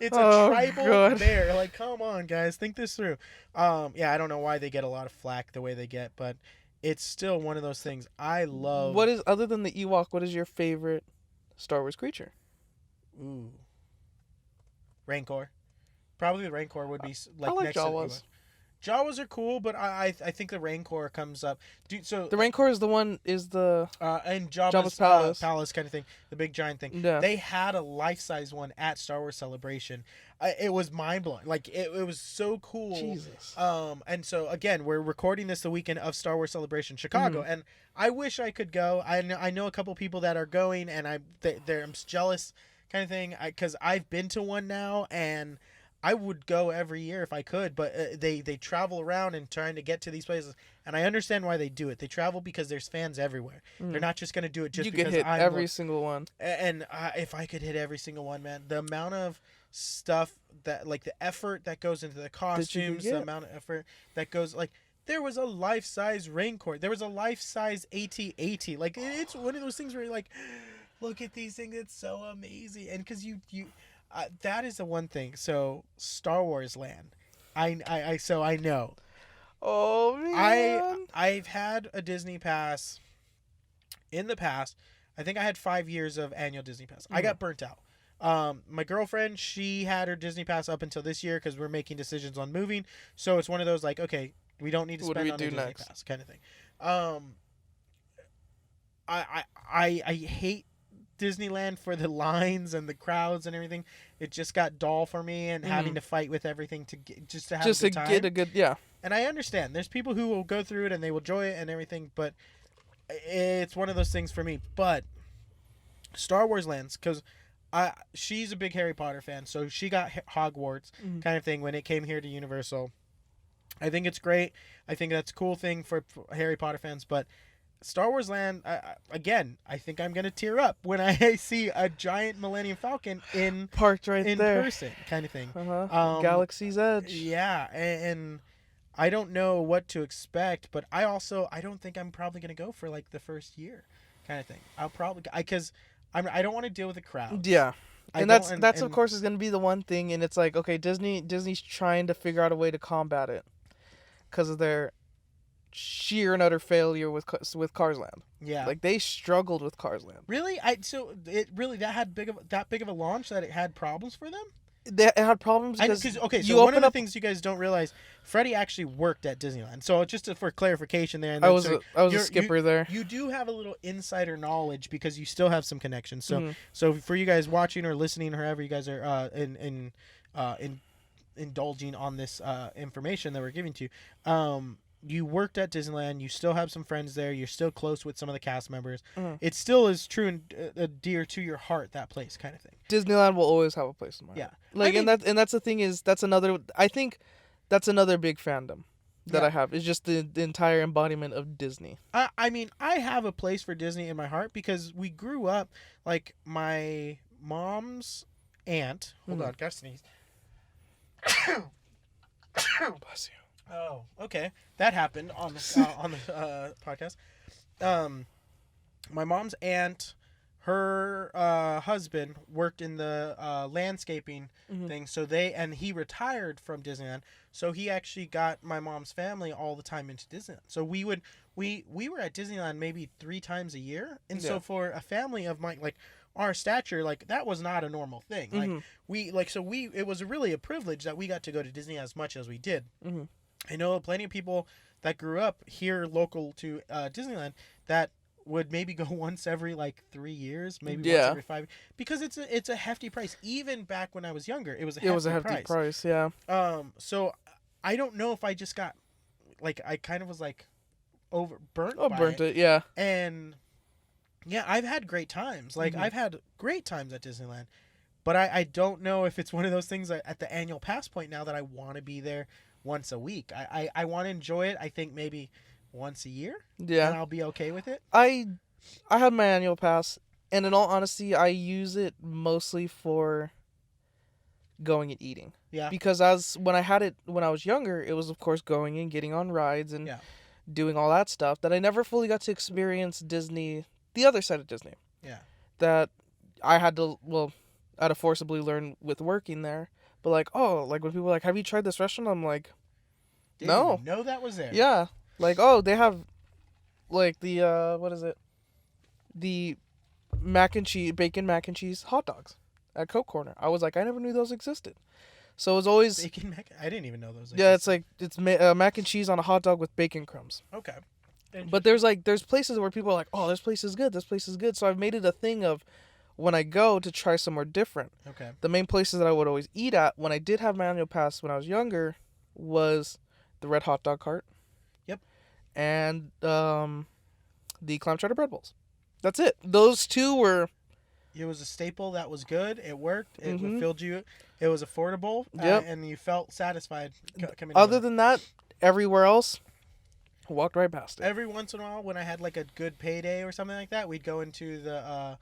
It's a tribal bear. Like, come on, guys, think this through. Yeah, I don't know why they get a lot of flack the way they get, but it's still one of those things I love. What is, other than the Ewok, what is your favorite Star Wars creature? Ooh, Rancor. Probably the Rancor would be like, I like next to the Jawas. Ewok. Jawas are cool, but I think the Rancor comes up. Dude, so The Rancor is the one, is the and Jabba's palace kind of thing, the big giant thing. Yeah. They had a life-size one at Star Wars Celebration. It was mind-blowing. Like it was so cool. Jesus. And so again, we're recording this the weekend of Star Wars Celebration Chicago, and I wish I could go. I know a couple people that are going, and I'm jealous kind of thing, because I've been to one now, and I would go every year if I could, but they travel around and trying to get to these places, and I understand why they do it. They travel because there's fans everywhere. They're not just going to do it just you because could hit I'm every single one. And if I could hit every single one, man, the amount of stuff that, like, the effort that goes into the costumes, the amount of effort that goes, like, there was a life-size Rancor, there was a life-size AT-AT. Like, it's one of those things where you're like, look at these things, it's so amazing. And because you that is the one thing. So Star Wars Land, I know. Oh man. I've had a Disney pass in the past. I think I had 5 years of annual Disney pass. I got burnt out. My girlfriend, she had her Disney pass up until this year because we're making decisions on moving. So it's one of those like, okay, we don't need to spend on a Disney pass kind of thing. I hate Disneyland for the lines and the crowds and everything. It just got dull for me, and having to fight with everything to get, just to have a good time. Get a good, yeah. And I understand there's people who will go through it and they will enjoy it and everything, but it's one of those things for me. But Star Wars Lands, because she's a big Harry Potter fan, so she got Hogwarts kind of thing when it came here to Universal. I think it's great. I think that's a cool thing for Harry Potter fans, but Star Wars Land, again, I think I'm going to tear up when I see a giant Millennium Falcon parked right in there. person kind of thing. Galaxy's Edge. Yeah, and I don't know what to expect, but I don't think I'm probably going to go for like the first year kind of thing. I'll probably, because I don't want to deal with the crowd. Yeah. And that's of course is going to be the one thing, and it's like, okay, Disney's trying to figure out a way to combat it because of their sheer and utter failure with Cars Land. Yeah, like they struggled with Cars Land. Really, that had that big of a launch that it had problems for them. They had problems because so one of the things you guys don't realize, Freddy actually worked at Disneyland. So just for clarification there, and I was a skipper there. You do have a little insider knowledge because you still have some connections. So for you guys watching or listening, however you guys are indulging on this information that we're giving to you. You worked at Disneyland. You still have some friends there. You're still close with some of the cast members. It still is true and dear to your heart, that place kind of thing. Disneyland will always have a place in my heart. Like, and that's the thing is, I think that's another big fandom that I have. Is just the entire embodiment of Disney. I mean, I have a place for Disney in my heart because we grew up, like, my mom's aunt. Hold on, gotta sneeze. Bless you. Oh, okay. That happened on the podcast. My mom's aunt, her husband worked in the landscaping thing, so he retired from Disneyland, so he actually got my mom's family all the time into Disneyland. So we were at Disneyland maybe 3 times a year, and so for a family of our stature, like, that was not a normal thing. It was really a privilege that we got to go to Disney as much as we did. I know plenty of people that grew up here local to Disneyland that would maybe go once every 3 years, maybe once every 5, because it's a hefty price. Even back when I was younger, it was a hefty price. Yeah. So I don't know if I just got I kind of was burnt. Oh, burnt it. Yeah. And yeah, I've had great times. I've had great times at Disneyland, but I don't know if it's one of those things at the annual pass point now that I want to be there once a week. I want to enjoy it. I think maybe once a year. Yeah. And I'll be okay with it. I have my annual pass, and in all honesty, I use it mostly for going and eating. Yeah. Because when I had it when I was younger, it was of course going and getting on rides and doing all that stuff that I never fully got to experience Disney, the other side of Disney. Yeah. That I had to forcibly learn with working there. But like, like when people are like, have you tried this restaurant? I'm like, no. Didn't know that was there. Yeah. Like, they have like the what is it? The bacon mac and cheese hot dogs at Coke Corner. I was like, I never knew those existed. So it was always bacon mac. I didn't even know those existed. Yeah, it's like mac and cheese on a hot dog with bacon crumbs. Okay. But there's places where people are like, oh, this place is good. This place is good. So I've made it a thing of when I go to try somewhere different. Okay. The main places that I would always eat at when I did have my annual pass when I was younger was the Red Hot Dog Cart. Yep. And the clam chowder bread bowls. That's it. Those two were. It was a staple that was good. It worked. It Mm-hmm. filled you. It was affordable. Yep. And you felt satisfied coming. Other than that, everywhere else, walked right past it. Every once in a while, when I had like a good payday or something like that, we'd go into the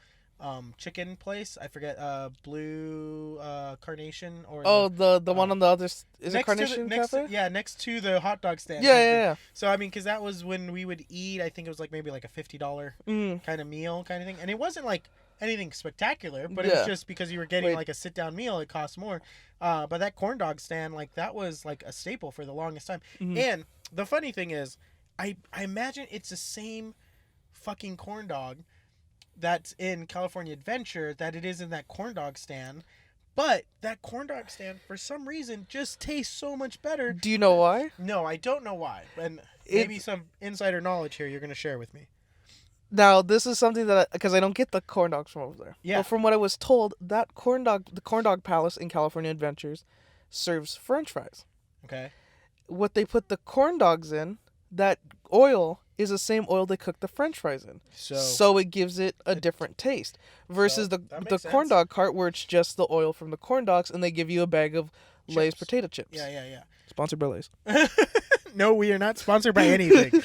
chicken place. I forget, Blue Carnation or the one on the other is it Carnation Cafe? Yeah, next to the hot dog stand. Yeah. So I mean, because that was when we would eat. I think it was like maybe like a $50 kind of meal kind of thing, and it wasn't like anything spectacular, but it was just because you were getting like a sit down meal, it cost more. But that corn dog stand, like that was like a staple for the longest time. Mm-hmm. And the funny thing is, I imagine it's the same fucking corn dog that's in California Adventure that it is in that corn dog stand. But that corn dog stand, for some reason, just tastes so much better. Do you know why? No, I don't know why. And maybe some insider knowledge here you're going to share with me. Now, this is something that, because I don't get the corn dogs from over there. Yeah. But from what I was told, the corn dog palace in California Adventures serves French fries. Okay. What they put the corn dogs in, that oil is the same oil they cook the French fries in. So it gives it a different taste. Versus the corn dog cart where it's just the oil from the corn dogs and they give you a bag of Lay's potato chips. Yeah. Sponsored by Lay's. No, we are not sponsored by anything.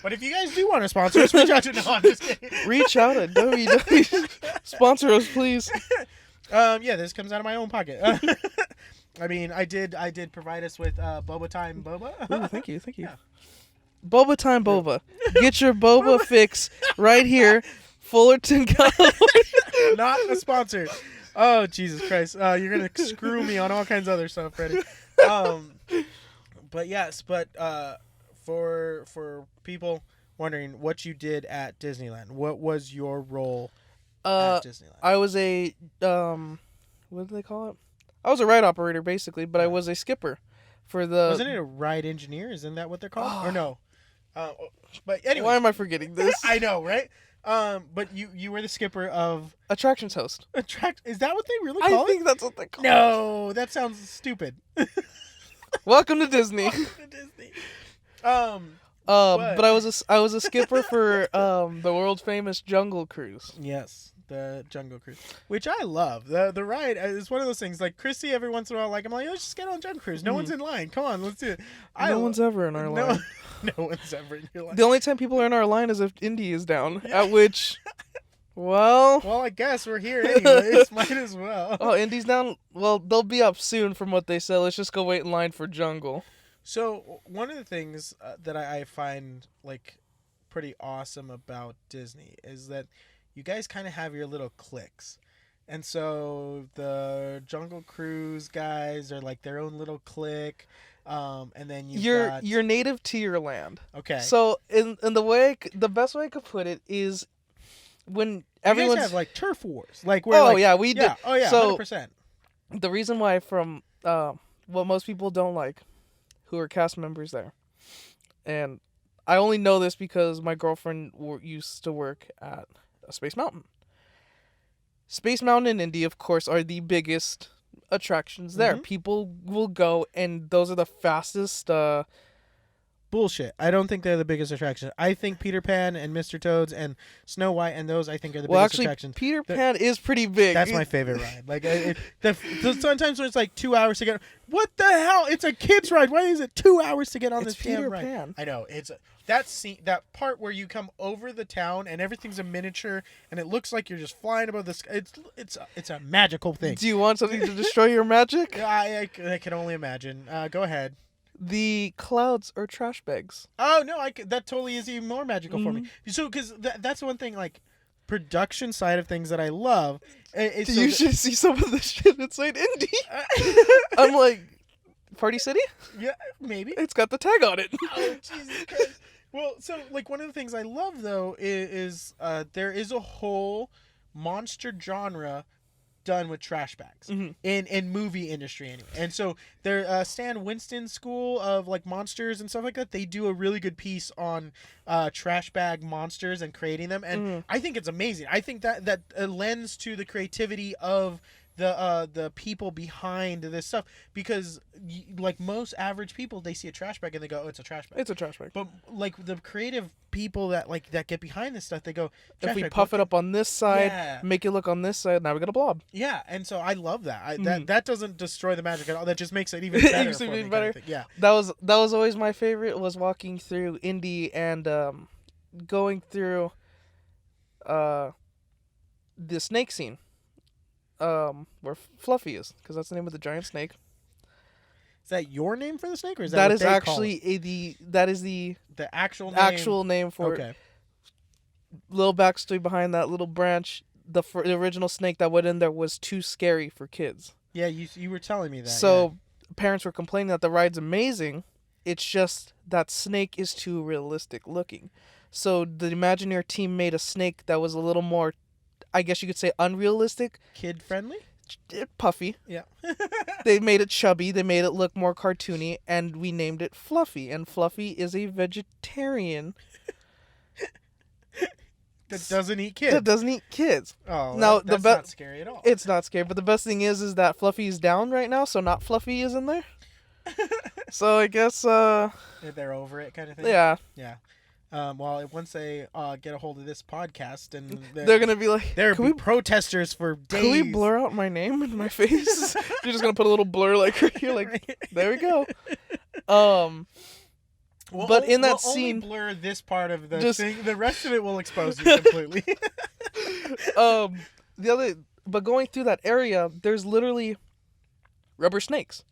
But if you guys do want to sponsor us, reach out to... No, I'm just kidding. Reach out at www. Sponsor us, please. Yeah, this comes out of my own pocket. I mean, I did provide us with Boba Time Boba. Ooh, thank you. Yeah. Boba Time Boba. Get your boba fix right here. Fullerton, California. Not a sponsor. Oh, Jesus Christ. You're going to screw me on all kinds of other stuff, Freddy. But yes, for people wondering what you did at Disneyland, what was your role at Disneyland? I was a what do they call it? I was a ride operator basically, but I was a skipper for the. Wasn't it a ride engineer? Isn't that what they're called? Or no? But anyway, why am I forgetting this? I know, right? But you were the skipper of attractions host. Is that what they really call it? I think that's what they call it. No, that sounds stupid. Welcome to Disney. Welcome to Disney. But I was a skipper for the world famous Jungle Cruise. Yes, the Jungle Cruise, which I love. The ride is one of those things. Like Chrissy, every once in a while, like I'm like, let's just get on Jungle Cruise. No one's in line. Come on, let's do it. No one's ever in our line. No one's ever in your line. The only time people are in our line is if Indy is down. Yeah. At which, well, I guess we're here anyways. Might as well. Oh, Indy's down. Well, they'll be up soon from what they said. Let's just go wait in line for Jungle. So one of the things that I find like pretty awesome about Disney is that you guys kind of have your little cliques. And so the Jungle Cruise guys are like their own little clique. And then you're native to your land. Okay. So in the best way I could put it is when everyone's... You guys have like turf wars. Like we do. Oh yeah, so 100%. The reason why from what most people don't like, who are cast members there, and I only know this because my girlfriend used to work at Space Mountain. Space Mountain and Indy, of course, are the biggest attractions there. Mm-hmm. People will go, and those are the fastest Bullshit. I don't think they're the biggest attraction. I think Peter Pan and Mr. Toads and Snow White and those I think are the biggest attractions. Peter Pan is pretty big. That's my favorite ride. Like sometimes when it's like 2 hours to get. What the hell? It's a kid's ride. Why is it 2 hours to get on this damn ride? Pan. I know. It's that part where you come over the town and everything's a miniature and it looks like you're just flying above the sky. It's a magical thing. Do you want something to destroy your magic? I can only imagine. Go ahead. The clouds are trash bags. Oh no, that totally is even more magical for me. So because that's one thing, like production side of things that I love. You should see some of the shit inside Indy. I'm like, Party City? Yeah, maybe. It's got the tag on it. Oh, Jesus Christ. Well, so like one of the things I love though is there is a whole monster genre done with trash bags in movie industry anyway. And so their Stan Winston school of like monsters and stuff like that, they do a really good piece on trash bag monsters and creating them, and I think it's amazing. I think that lends to the creativity of the people behind this stuff, because like most average people, they see a trash bag and they go, oh, it's a trash bag. It's a trash bag. But like the creative people that get behind this stuff, they go, if we puff it up on this side, make it look on this side, now we got a blob. Yeah, and so I love that. That doesn't destroy the magic at all. That just makes it even better. Makes it even better. Kind of yeah, that was always my favorite, was walking through Indy and going through the snake scene. Where Fluffy is, because that's the name of the giant snake. Is that your name for the snake, or is that is actually the actual name for it. Little backstory behind that little branch. The original snake that went in there was too scary for kids. Yeah, you were telling me that. So parents were complaining that the ride's amazing. It's just that snake is too realistic looking. So the Imagineer team made a snake that was a little more, I guess you could say, unrealistic. Kid friendly? Puffy. Yeah. They made it chubby. They made it look more cartoony. And we named it Fluffy. And Fluffy is a vegetarian. That doesn't eat kids. Oh, now, that's not scary at all. It's not scary. But the best thing is that Fluffy's down right now. So not Fluffy is in there. So I guess... they're over it kind of thing? Yeah. Yeah. Well, once they get a hold of this podcast, and they're gonna be like, there will be protesters for days. Can we blur out my name and my face? You're just gonna put a little blur like right here, like right. There we go. But in that scene, only blur this part of the thing. The rest of it will expose you completely. But going through that area, there's literally rubber snakes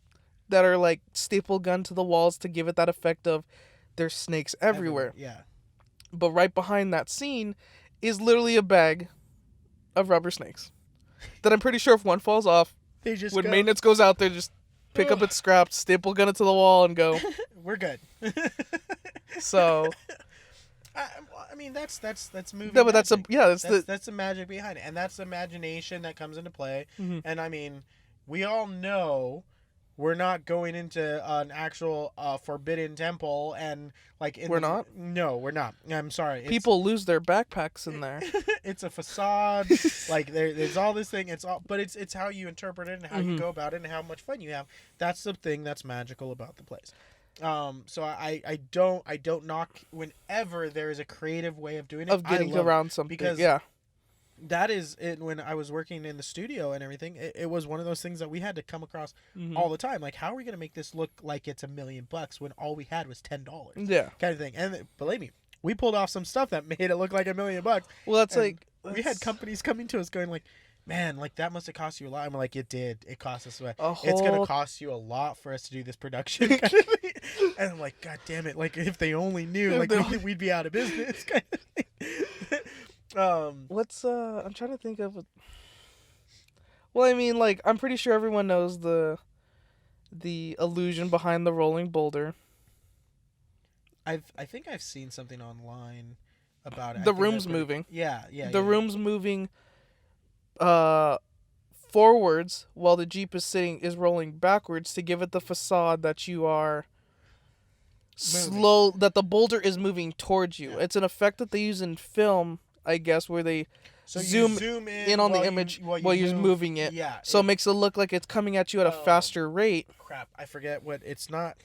that are like staple gun to the walls to give it that effect of there's snakes everywhere. Yeah. But right behind that scene is literally a bag of rubber snakes that I'm pretty sure if one falls off, when maintenance goes out there, just pick up its scraps, staple gun it to the wall, and go. We're good. So. I mean, that's movie. No, but magic. That's the magic behind it, and that's the imagination that comes into play. Mm-hmm. And I mean, we all know. We're not going into an actual forbidden temple and like. We're not? No, we're not. I'm sorry. People lose their backpacks in there. It's a facade. Like there's all this thing. But it's how you interpret it and how you go about it and how much fun you have. That's the thing that's magical about the place. So I don't knock whenever there is a creative way of doing it. Of getting around something. Because that is it. When I was working in the studio and everything, it was one of those things that we had to come across all the time. Like, how are we going to make this look like it's $1 million when all we had was $10? Yeah. Kind of thing. And believe me, we pulled off some stuff that made it look like $1 million. Well, we had companies coming to us going like, man, like that must have cost you a lot. And we're like, it did. It cost us it's going to cost you a lot for us to do this production. Kind of thing. And I'm like, God damn it. Like, if they only knew, like we'd be out of business. Kind of thing. I'm trying to think of. Well, I mean, like, I'm pretty sure everyone knows the illusion behind the rolling boulder. I think I've seen something online about it. The room's moving. Yeah. The room's moving forwards while the Jeep is rolling backwards to give it the facade that you are slow, that the boulder is moving towards you. Yeah. It's an effect that they use in film, I guess, where they zoom in on the image while you're moving it. Yeah. So it makes it look like it's coming at you at a faster rate. Crap, I forget what it's not.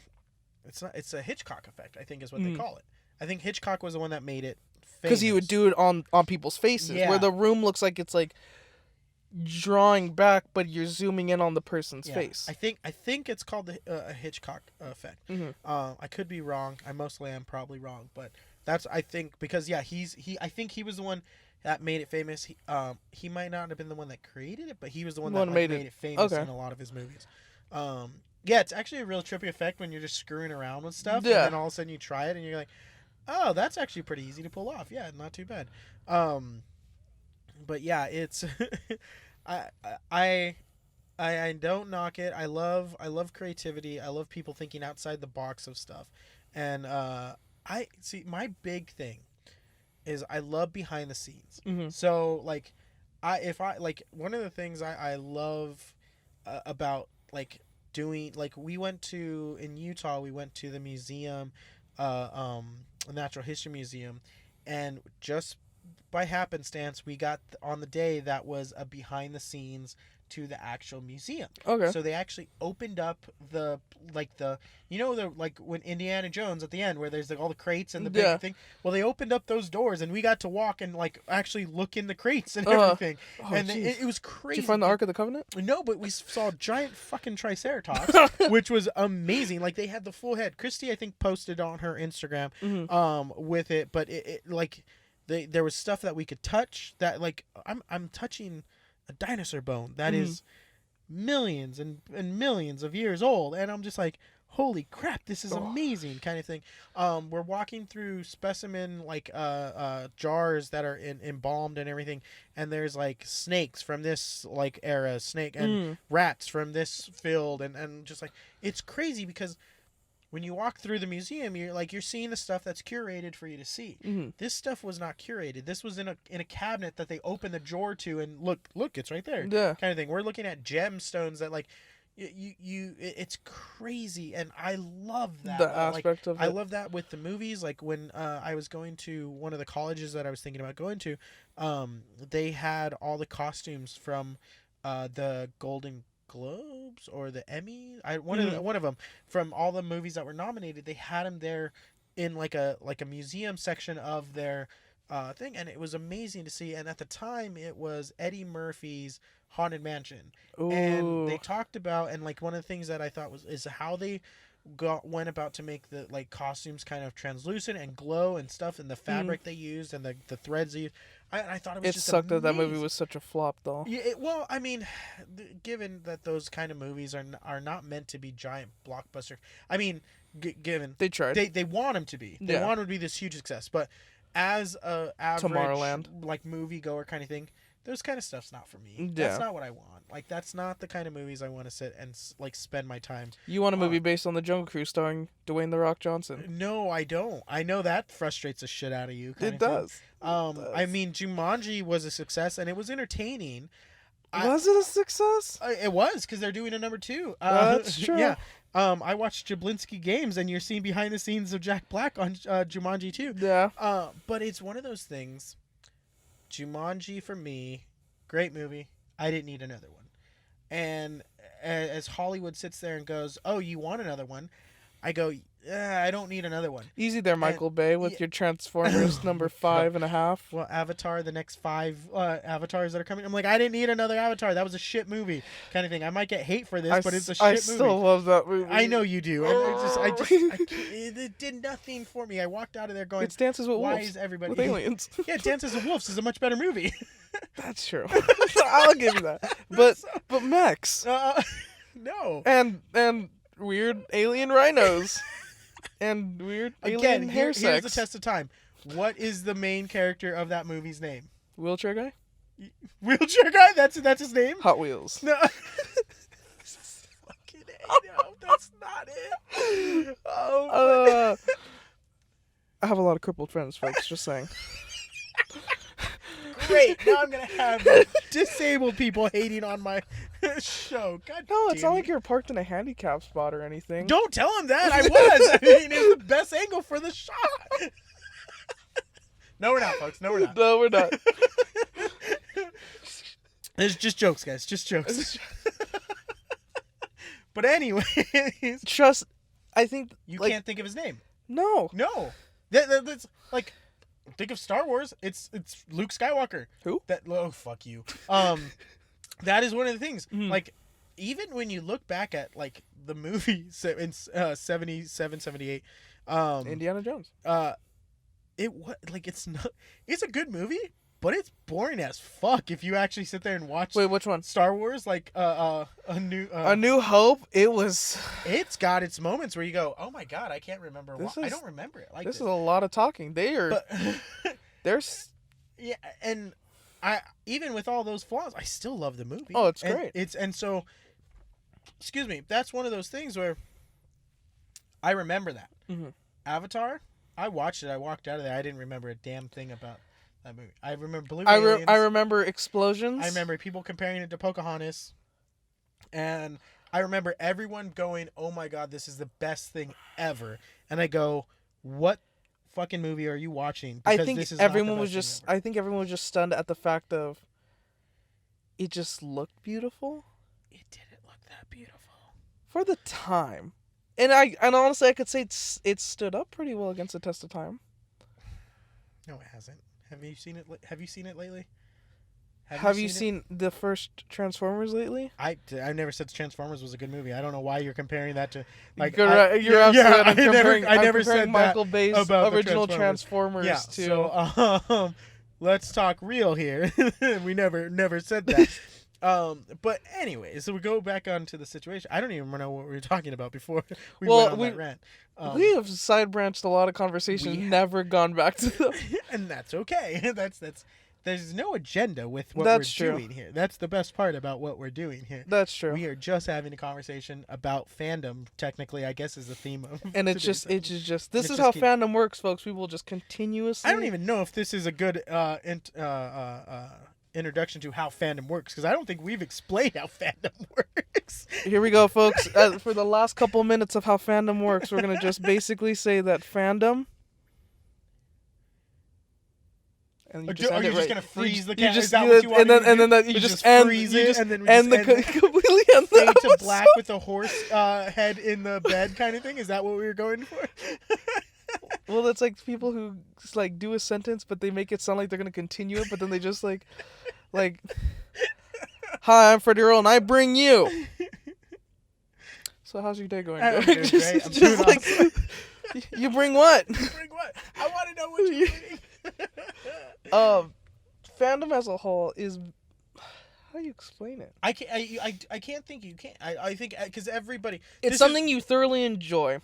It's a Hitchcock effect, I think is what they call it. I think Hitchcock was the one that made it famous. Because he would do it on people's faces, where the room looks like it's like drawing back, but you're zooming in on the person's face. I think it's called the Hitchcock effect. I could be wrong. I mostly am probably wrong, but that's, I think, because I think he was the one that made it famous. He might not have been the one that created it, but he was the one that made it famous in a lot of his movies. It's actually a real trippy effect when you're just screwing around with stuff, and then all of a sudden you try it and you're like, oh, that's actually pretty easy to pull off. Yeah, not too bad. But yeah, it's I don't knock it. I love creativity. I love people thinking outside the box of stuff. And I see, my big thing is I love behind the scenes. So like one of the things I love about like doing, like, we went to, in Utah, we went to the museum, Natural History Museum, and just by happenstance we got on the day that was a behind the scenes to the actual museum. So they actually opened up the like when Indiana Jones at the end, where there's like all the crates and the big thing. Well, they opened up those doors and we got to walk and like actually look in the crates and everything. And it was crazy. Did you find the Ark of the Covenant? No, but we saw a giant fucking Triceratops, which was amazing. Like, they had the full head. Christy, I think, posted on her Instagram with it, but it like there was stuff that we could touch that, like, I'm touching a dinosaur bone that is millions and millions of years old, and I'm just like, holy crap, this is amazing, kind of thing. We're walking through specimen like jars that are embalmed and everything, and there's like snakes from this like era, and rats from this field, and just like, it's crazy because when you walk through the museum, you're seeing the stuff that's curated for you to see. This stuff was not curated. This was in a cabinet that they opened the drawer to, and look, it's right there. Kind of thing. We're looking at gemstones that, like, it's crazy, and I love that. The aspect of it. I love that with the movies. Like, when I was going to one of the colleges that I was thinking about going to, they had all the costumes from the Golden Globes or the Emmy, one of them, from all the movies that were nominated. They had them there in like a museum section of their thing, and it was amazing to see. And at the time, it was Eddie Murphy's Haunted Mansion. And they talked about, and like one of the things that I thought is how they went about to make the like costumes kind of translucent and glow and stuff, and the fabric they used and the threads they used. I thought it was just sucked amazing. that movie was such a flop, though. Yeah, well, I mean, given that those kind of movies are not meant to be giant blockbuster. I mean, given they tried, they want them to be. They want them to be this huge success. But as a average Tomorrowland, like, moviegoer kind of thing, those kind of stuff's not for me. That's not what I want. Like, that's not the kind of movies I want to sit and like spend my time. You want a movie based on the Jungle Cruise starring Dwayne "The Rock" Johnson? No, I don't. I know that frustrates the shit out of you. It does. I mean, Jumanji was a success and it was entertaining. Was it a success? It was, because they're doing a number 2. That's true. Yeah. I watched Jablinski Games, and you're seeing behind the scenes of Jack Black on Jumanji 2. Yeah. But it's one of those things. Jumanji, for me, great movie. I didn't need another one. And as Hollywood sits there and goes, "Oh, you want another one?" I go, I don't need another one. Easy there, Michael Bay, with your Transformers number 5.5. Well, Avatar, the next 5 avatars that are coming. I'm like, I didn't need another Avatar. That was a shit movie, kind of thing. I might get hate for this, but it's a shit movie. I still love that movie. I know you do. It did nothing for me. I walked out of there going, it's Dances with Wolves. Why is everybody... with aliens. Yeah, Dances with Wolves is a much better movie. That's true. I'll give you that. But mechs. No. And weird alien rhinos. And weird alien hair sex. Here's the test of time. What is the main character of that movie's name? Wheelchair guy? Wheelchair guy? That's his name? Hot Wheels. No. Fucking A, no, that's not it. I have a lot of crippled friends, folks, just saying. Great. Now I'm going to have disabled people hating on my show. God no, it's damn not like you're parked in a handicap spot or anything. Don't tell him that. I was. I mean, it was the best angle for the shot. No, we're not, folks. No, we're not. No, we're not. It's just jokes, guys. Just jokes. But anyways. Trust I think You like, can't think of his name. No. No. That's like, think of Star Wars. It's Luke Skywalker. Who? Fuck you. That is one of the things. Mhm. Like, even when you look back at like the movie in 77, 78, Indiana Jones. it's not. It's a good movie, but it's boring as fuck if you actually sit there and watch. Wait, which one? Star Wars, like A New Hope. It was. It's got its moments where you go, "Oh my god, I can't remember. I don't remember it." Like this is a lot of talking. There's. Yeah, and I even with all those flaws, I still love the movie. Oh, it's and great. Excuse me. That's one of those things where I remember that. Mm-hmm. Avatar. I watched it. I walked out of there. I didn't remember a damn thing about that movie. I remember blue aliens. I remember explosions. I remember people comparing it to Pocahontas, and I remember everyone going, "Oh my god, this is the best thing ever!" And I go, "What fucking movie are you watching?" Because I think everyone was just. I think everyone was just stunned at the fact of. It just looked beautiful. It didn't look that beautiful for the time. And honestly, I could say it stood up pretty well against the test of time. No, it hasn't. Have you seen it? Have you seen it lately? Have you seen the first Transformers lately? I never said Transformers was a good movie. I don't know why you're comparing that to like. You're absolutely right. I never said Michael Bay's about original Transformers yeah, to. So let's talk real here. We never said that. But anyway, so we go back onto the situation. I don't even know what we were talking about before we went on that rant. We have side branched a lot of conversations, never gone back to them. And that's okay. That's there's no agenda with what we're doing here. That's the best part about what we're doing here. That's true. We are just having a conversation about fandom. Technically, I guess is the theme of. And this is how fandom works, folks. We will just continuously. I don't even know if this is a good introduction to how fandom works, because I don't think we've explained how fandom works. Here we go, folks. For the last couple minutes of how fandom works, we're going to just basically say that fandom... And you just you're just going to freeze the camera? Is that what you want to do? And then you just freeze it, and then completely end fade to black with a horse head in the bed kind of thing? Is that what we were going for? Well, that's like people who just, like, do a sentence, but they make it sound like they're going to continue it, but then they just, like, hi, I'm Freddy and I bring you. So how's your day going? I'm doing great. I'm doing awesome. You bring what? You bring what? I want to know what you're bringing. Fandom as a whole is... How do you explain it? I can't think you can. I think, because everybody... It's something you thoroughly enjoy.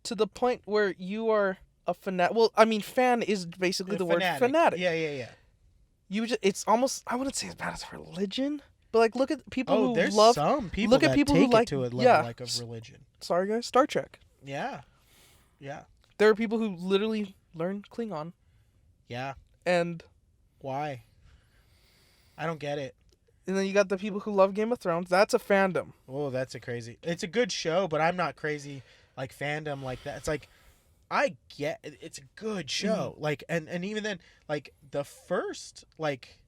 To the point where you are a fanatic. Well, I mean, fan is basically the word fanatic. Yeah. It's almost, I wouldn't say as bad as religion, but like look at people who there's love. Some people look at that people take who like it to a level like of religion. Sorry, guys. Star Trek. Yeah. There are people who literally learn Klingon. Yeah. And why? I don't get it. And then you got the people who love Game of Thrones. That's a fandom. Oh, that's it's a good show, but I'm not crazy. Like fandom like that. It's like I get it's a good show. Mm-hmm. Like and even then, like the first like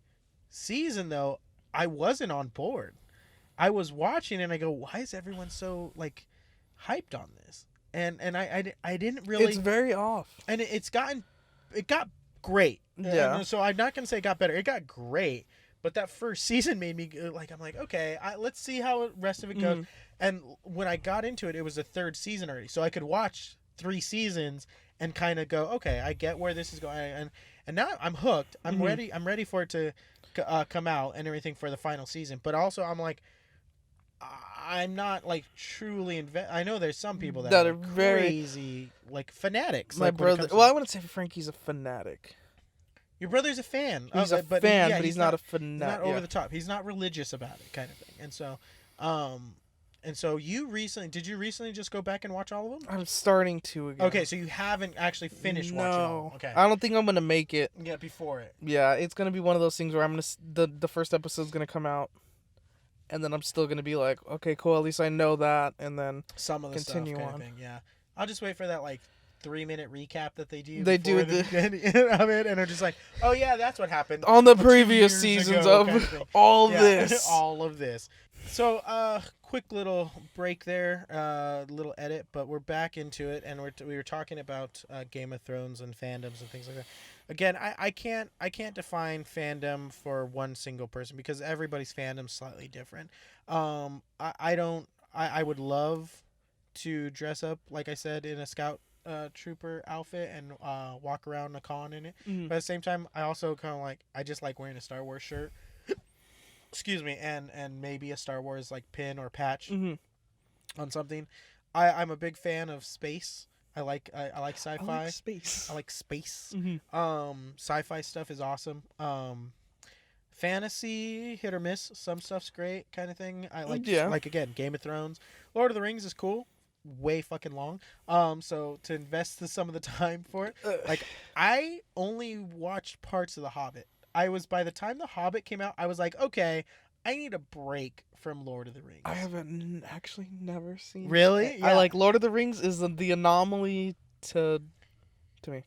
season though, I wasn't on board. I was watching and I go, why is everyone so like hyped on this? And I didn't really. It's very off. And it got great. Yeah. And so I'm not gonna say it got better. It got great. But that first season made me like, I'm like, okay, let's see how the rest of it goes. Mm-hmm. And when I got into it, it was the third season already. So I could watch 3 seasons and kind of go, okay, I get where this is going. And now I'm hooked. I'm ready. I'm ready for it to come out and everything for the final season. But also I'm like, I'm not like truly I know there's some people that are very crazy, like fanatics. My brother. Well, I wouldn't say Frankie's a fanatic. Your brother's a fan. He's a fan, but he's not a fanatic. He's not over the top. He's not religious about it, kind of thing. And so, did you recently just go back and watch all of them? I'm starting to again. Okay, so you haven't actually finished watching all of them. Okay. I don't think I'm gonna make it. Yeah, before it. Yeah, it's gonna be one of those things where the first episode's gonna come out, and then I'm still gonna be like, okay, cool. At least I know that, and then some of the continue stuff, on. Thing, yeah, I'll just wait for that like 3-minute recap that they do. They do before the beginning of it, and they're just like, "Oh yeah, that's what happened on the 2 previous years seasons ago," of kind thing. all Yeah, this. all of this. So, quick little break there, little edit, but we're back into it, and we were talking about Game of Thrones and fandoms and things like that. Again, I can't define fandom for one single person because everybody's fandom's slightly different. I would love to dress up, like I said, in a scout trooper outfit and walk around a con in it. Mhm. But at the same time, I also kind of I just like wearing a Star Wars shirt. Excuse me, and maybe a Star Wars like pin or patch on something. I'm a big fan of space. I like sci-fi. I like space. I like space. Mm-hmm. Sci-fi stuff is awesome. Fantasy, hit or miss. Some stuff's great, kind of thing. I like, like again, Game of Thrones. Lord of the Rings is cool. Way fucking long. So to invest some of the time for it, like I only watched parts of The Hobbit. By the time The Hobbit came out, I was like, okay, I need a break from Lord of the Rings. I haven't actually never seen. Really? Yeah. I like Lord of the Rings is the anomaly to me.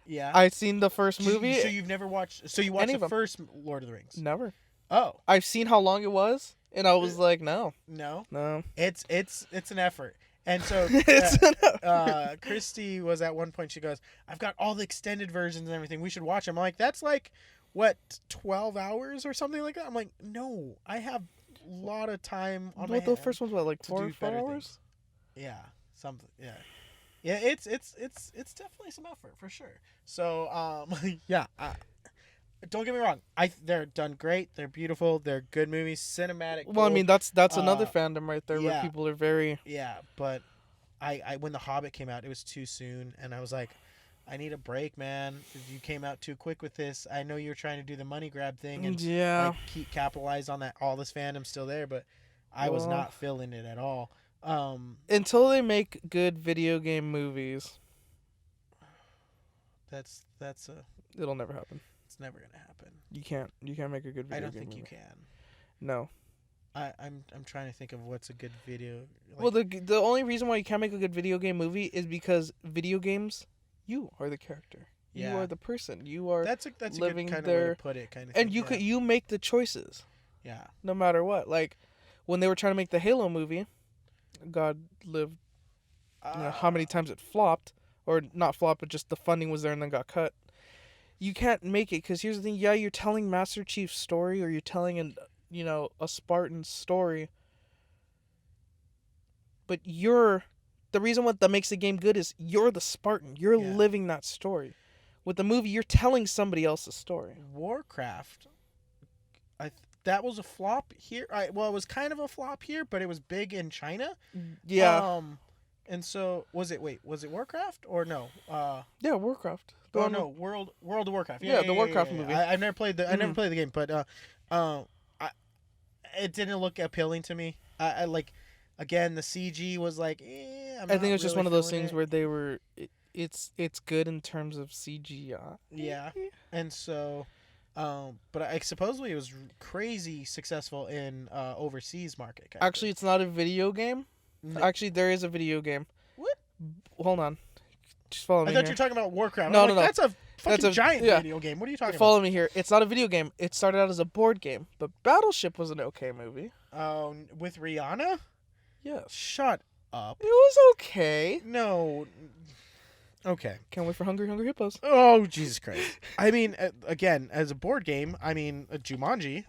Yeah. I've seen the first movie. So you've never watched? So you watched the first Lord of the Rings? Never. Oh. I've seen how long it was, and I was like, no. It's an effort. And so Christy was at one point, she goes, I've got all the extended versions and everything. We should watch them. I'm like, that's like, what, 12 hours or something like that? I'm like, no, I have a lot of time on my hand. The first one's what, like 4 or 5 hours? Things. Yeah, something, yeah. Yeah, it's definitely some effort, for sure. So, yeah, don't get me wrong. They're done great. They're beautiful. They're good movies. Cinematic. Well, I mean, that's another fandom right there where people are very. Yeah, but I when The Hobbit came out, it was too soon, and I was like, I need a break, man. You came out too quick with this. I know you were trying to do the money grab thing and like, keep capitalize on that. All this fandom's still there, but I was not feeling it at all. Until they make good video game movies. That's it'll never happen. It's never gonna happen. You can't make a good video game. I don't think movie. you can. No. I'm trying to think of what's a good video. Like, well, the only reason why you can't make a good video game movie is because video games, you are the character. Yeah. You are the person. You are that's a living good kind there, of way to put it, kind of. And thing. you make the choices. Yeah. No matter what, like when they were trying to make the Halo movie, God lived. You know, how many times it flopped, or not flopped, but just the funding was there and then got cut. You can't make it because here's the thing. Yeah, you're telling Master Chief's story, or you're telling a Spartan story. But the reason that makes the game good is you're the Spartan. You're living that story. With the movie, you're telling somebody else's story. Warcraft, that was a flop here. It was kind of a flop here, but it was big in China. Yeah. And so was it Warcraft or no? Yeah, Warcraft. No, World of Warcraft. Yeah, the Warcraft movie. I've never played the game, but it didn't look appealing to me. I like, again, the CG was like, I think it's just one of those things where they were. It's good in terms of CGI. Yeah, and so, but I supposedly it was crazy successful in overseas market. Actually, it's not a video game. No. Actually, there is a video game. What? Hold on. Just follow me. I thought you were talking about Warcraft. No. That's a fucking giant video game. What are you talking about? Follow me here. It's not a video game. It started out as a board game, but Battleship was an okay movie. With Rihanna? Yes. Shut up. It was okay. No. Okay. Can't wait for Hungry Hungry Hippos. Oh, Jesus Christ. I mean, again, as a board game, I mean, Jumanji.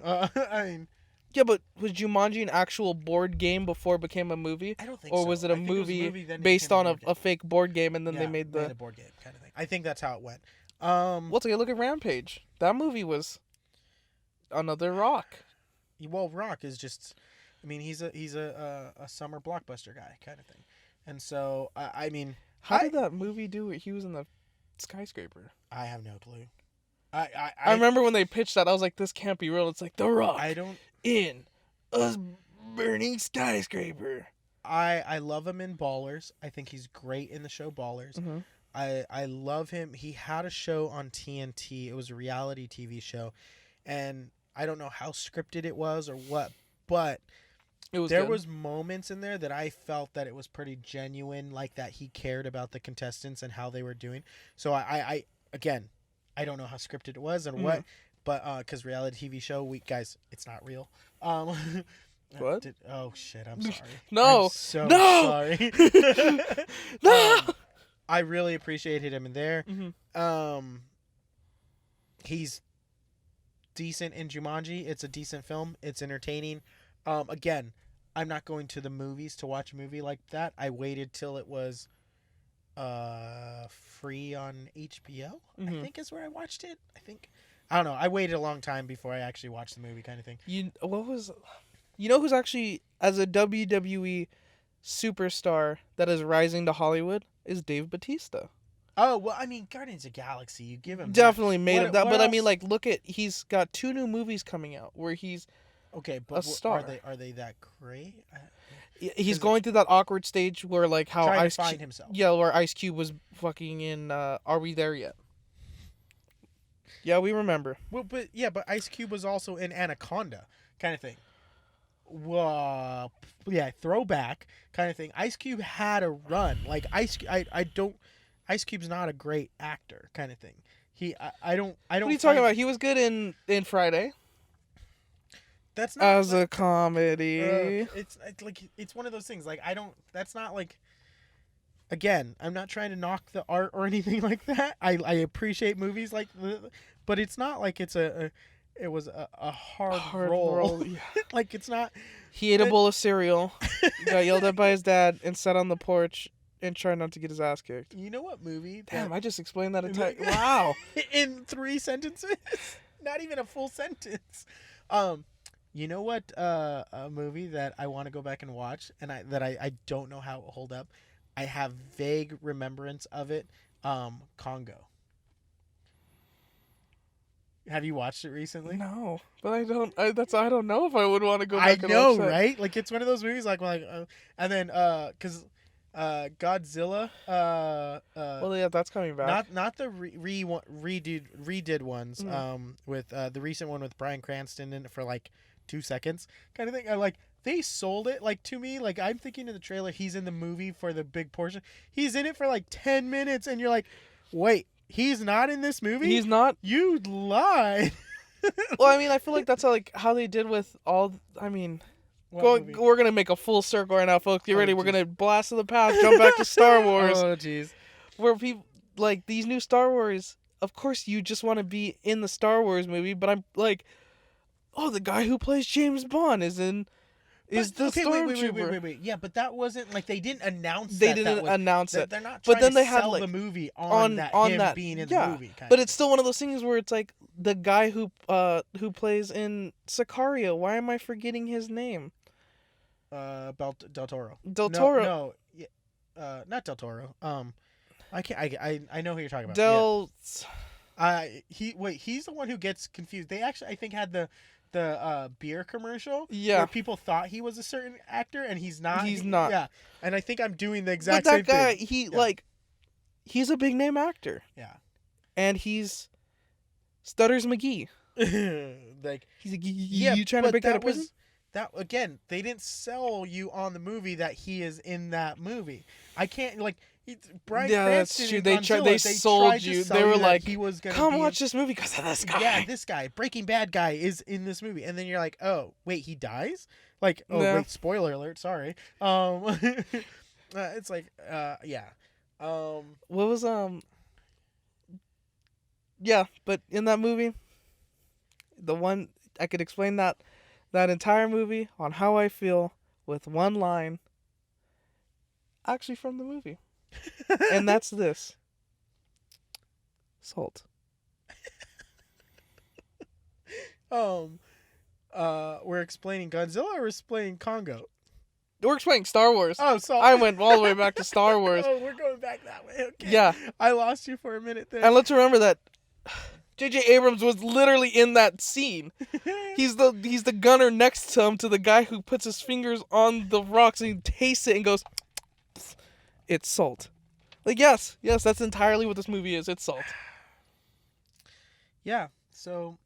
Yeah, but was Jumanji an actual board game before it became a movie? I don't think so. Or was it a movie based on a fake board game and then they made the... a board game kind of thing. I think that's how it went. Let's look at Rampage. That movie was another Rock. Well, Rock is just... I mean, he's a summer blockbuster guy kind of thing. And so, I mean... How did that movie do it? He was in the skyscraper. I have no clue. I remember when they pitched that, I was like, this can't be real. It's like The Rock. In a burning skyscraper. I love him in Ballers. I think he's great in the show Ballers. Mm-hmm. I love him. He had a show on TNT. It was a reality TV show. And I don't know how scripted it was or what, but It was there good. was moments in there that I felt that it was pretty genuine, like that he cared about the contestants and how they were doing. So I again, I don't know how scripted it was and what, but because reality TV show, guys, it's not real. Um, What? oh shit! I'm sorry. No. I'm so No. sorry. No. I really appreciated him in there. Mm-hmm. He's decent in Jumanji. It's a decent film. It's entertaining. Again, I'm not going to the movies to watch a movie like that. I waited till it was free on HBO. I think is where I watched it. I don't know. I waited a long time before I actually watched the movie, kind of thing. You know who's actually, as a WWE superstar that is rising to Hollywood, is Dave Bautista. Oh well, I mean, Guardians of the Galaxy. You give him Definitely that. made What- up that, what but I else? mean, like, look at, he's got 2 new movies coming out where he's Okay, but a star. Are they that great? He's 'Cause going through that awkward stage where, like, how Trying to Ice find Cube, himself. yeah, where Ice Cube was fucking in Are We There Yet? Yeah, we remember. Well, but Ice Cube was also in Anaconda, kind of thing. Well, yeah, throwback kind of thing. Ice Cube had a run. Like Ice Cube's not a great actor, kind of thing. I don't. What are you talking about? He was good in Friday That's not as like, a comedy. it's like it's one of those things. Like I don't. That's not like. Again, I'm not trying to knock the art or anything like that. I appreciate movies like, but it's not like it was a hard role. Yeah. Like it's not. He ate a bowl of cereal, got yelled at by his dad, and sat on the porch and tried not to get his ass kicked. You know what movie? Damn, I just explained that entire. Wow. In 3 sentences, not even a full sentence. You know what? A movie that I want to go back and watch, and I don't know how it will hold up. I have vague remembrance of it. Congo. Have you watched it recently? No, but I don't. I don't know if I would want to go I back and know, watch that. right? Like it's one of those movies, and then because Godzilla. Well, yeah, that's coming back. Not the redid ones. With the recent one with Bryan Cranston in it for like 2 seconds, kind of thing. I like. They sold it like to me. Like I'm thinking in the trailer, he's in the movie for the big portion. He's in it for like 10 minutes, and you're like, wait, he's not in this movie. He's not. You lied. Well, I mean, I feel like that's how they did with all. I mean, What movie? we're gonna make a full circle right now, folks. Get ready. We're gonna blast to the past, jump back to Star Wars. Oh jeez. Where people like these new Star Wars. Of course, you just want to be in the Star Wars movie, but I'm like, oh, the guy who plays James Bond is in. Is the Stormtrooper? Wait. Yeah, but that wasn't like they didn't announce. They didn't announce it. They're not. But then to they had sell like the movie on that being in the movie. But it's still one of those things where it's like the guy who plays in Sicario. Why am I forgetting his name? Del Toro. Del Toro. No, yeah, not Del Toro. I can't. I know who you're talking about. Del. Yeah. He's the one who gets confused. They actually, I think, had the beer commercial. Yeah. Where people thought he was a certain actor and he's not. He's not. Yeah. And I think I'm doing the exact But same that guy, thing. he's a big name actor. Yeah. And he's Stutters McGee. Like He's like, yeah, you trying to break out of prison? That again, they didn't sell you on the movie that he is in that movie. I can't like. Bryan Yeah, Cranston that's true. and They Godzilla, sold tried to you. sell They were that like, he was gonna come be watch this movie because of this guy. Yeah, this guy, Breaking Bad guy, is in this movie, and then you're like, oh wait, he dies? Like, oh No. wait, spoiler alert, sorry. It's like, yeah. What was Yeah, but in that movie, the one I could explain that entire movie on how I feel with one line. Actually, from the movie. And that's this. Salt. We're explaining Godzilla or we're explaining Congo? We're explaining Star Wars. Oh, so I went all the way back to Star Wars. Oh, we're going back that way. Okay. Yeah. I lost you for a minute there. And let's remember that J.J. Abrams was literally in that scene. He's the gunner next to him, to the guy who puts his fingers on the rocks and he tastes it and goes, it's salt. Like, yes, that's entirely what this movie is. It's salt. Yeah. So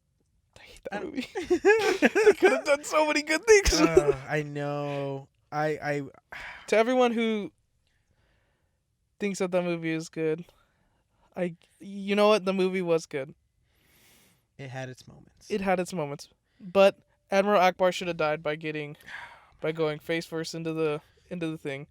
That movie. They could have done so many good things. I know. I To everyone who thinks that movie is good, you know what? The movie was good. It had its moments. It had its moments, but Admiral Akbar should have died by going face first into the thing,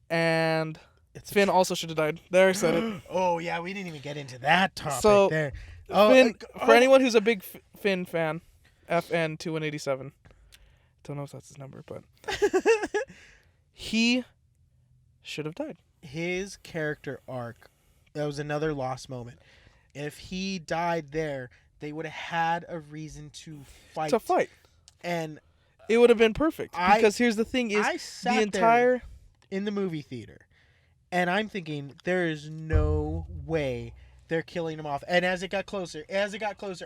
and Finn also should have died. There, I said it. Oh yeah, we didn't even get into that topic So, there. Finn, for anyone who's a big Finn fan, FN2187. Don't know if that's his number, but he should have died. His character arc, that was another lost moment. If he died there, they would have had a reason to fight. And it would have been perfect. Because here's the thing: is I sat the entire there in the movie theater, and I'm thinking there is no way they're killing him off. And as it got closer,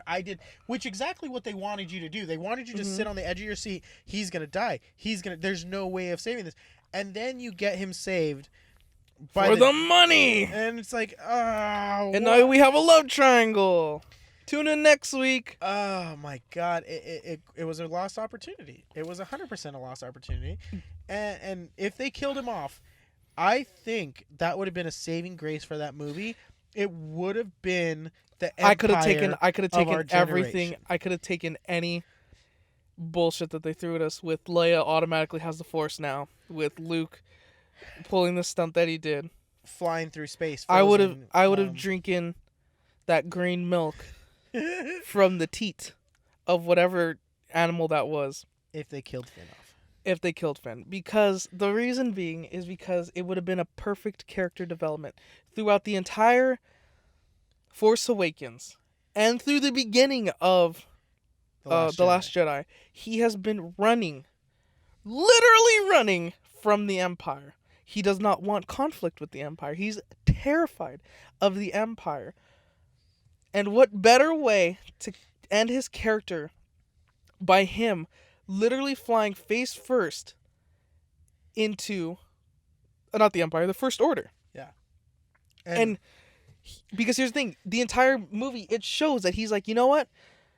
I did, which exactly what they wanted you to do. They wanted you to sit on the edge of your seat. He's gonna die. There's no way of saving this. And then you get him saved. For the money! And it's like, and now we have a love triangle. Tune in next week. Oh my God. It was a lost opportunity. It was 100% a lost opportunity. And if they killed him off, I think that would have been a saving grace for that movie. It would have been the empire. I could have taken everything. I could have taken any bullshit that they threw at us with Leia automatically has the Force now, with Luke pulling the stunt that he did, flying through space. I would have drinking that green milk from the teat of whatever animal that was. If they killed Finn off. If they killed Finn. Because the reason being is because it would have been a perfect character development throughout the entire Force Awakens and through the beginning of The Last Jedi. He has been literally running from the Empire. He does not want conflict with the Empire. He's terrified of the Empire. And what better way to end his character by him literally flying face first into, not the Empire, the First Order. Yeah. And because here's the thing, the entire movie, it shows that he's like, you know what?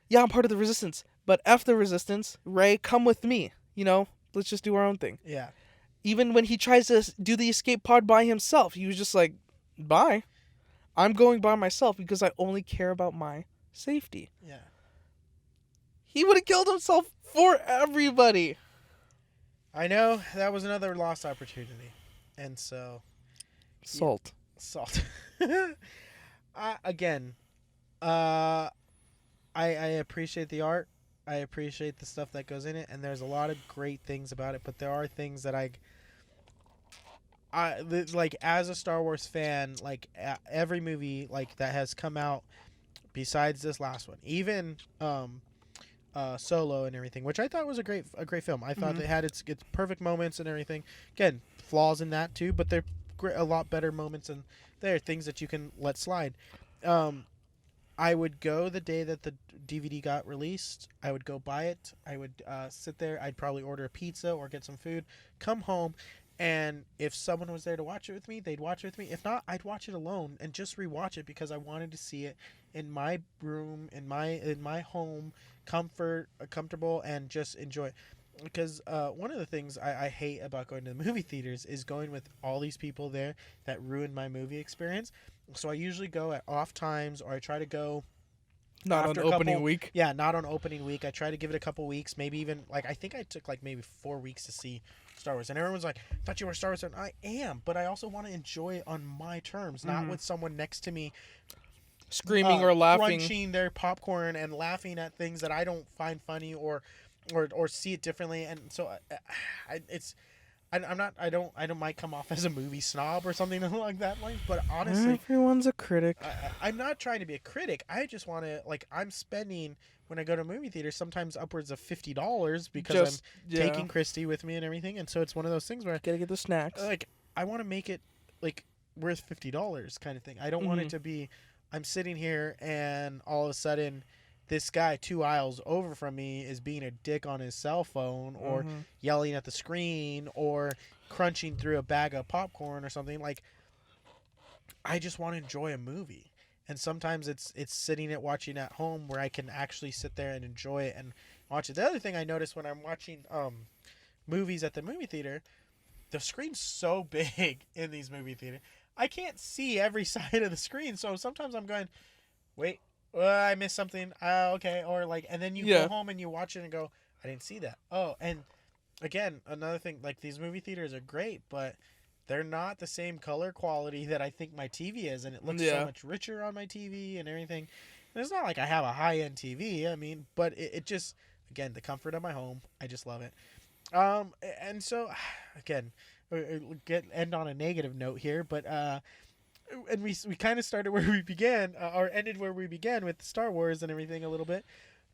Yeah, I'm part of the Resistance, but F the Resistance, Rey, come with me. You know, let's just do our own thing. Yeah. Even when he tries to do the escape pod by himself, he was just like, bye. I'm going by myself because I only care about my safety. Yeah. He would have killed himself for everybody. I know. That was another lost opportunity. And so... Salt. Again, I appreciate the art. I appreciate the stuff that goes in it, and there's a lot of great things about it, but there are things that I like as a Star Wars fan, like every movie like that has come out besides this last one, even Solo and everything, which I thought was a great film. I thought it had its perfect moments and everything. Again, flaws in that too, but they're a lot better moments, and there are things that you can let slide. I would go the day that the DVD got released. I would go buy it. I would sit there. I'd probably order a pizza or get some food, come home, and if someone was there to watch it with me, they'd watch it with me. If not, I'd watch it alone and just rewatch it because I wanted to see it in my room, in my home, comfortable, and just enjoy it. Because one of the things I hate about going to the movie theaters is going with all these people there that ruin my movie experience. So I usually go at off times, or I try to go not on opening week. Yeah, not on opening week. I try to give it a couple weeks, maybe even I think I took maybe 4 weeks to see Star Wars, and everyone's like, "I thought you were a Star Wars fan." I am, but I also want to enjoy it on my terms, not with someone next to me screaming or laughing, crunching their popcorn and laughing at things that I don't find funny or see it differently. And so I don't might come off as a movie snob or something like that, but honestly, everyone's a critic. I'm not trying to be a critic. I just want to, I'm spending, when I go to a movie theater, sometimes upwards of $50 because I'm taking Christy with me and everything. And so it's one of those things where I gotta get the snacks. I want to make it worth $50 kind of thing. I don't want it to be, I'm sitting here and all of a sudden this guy 2 aisles over from me is being a dick on his cell phone or yelling at the screen or crunching through a bag of popcorn or something. I just want to enjoy a movie. and sometimes it's sitting at watching at home where I can actually sit there and enjoy it and watch it. The other thing I notice when I'm watching movies at the movie theater, the screen's so big in these movie theaters. I can't see every side of the screen, so sometimes I'm going, wait, I missed something. Okay, or like, and then you go home and you watch it and go, I didn't see that. Oh, and again, another thing, like these movie theaters are great, but they're not the same color quality that I think my TV is, and it looks so much richer on my TV and everything. And it's not like I have a high-end TV, I mean, but it just, again, the comfort of my home, I just love it. And so, again, end on a negative note here, but and we kind of started where we began, or ended where we began with Star Wars and everything a little bit,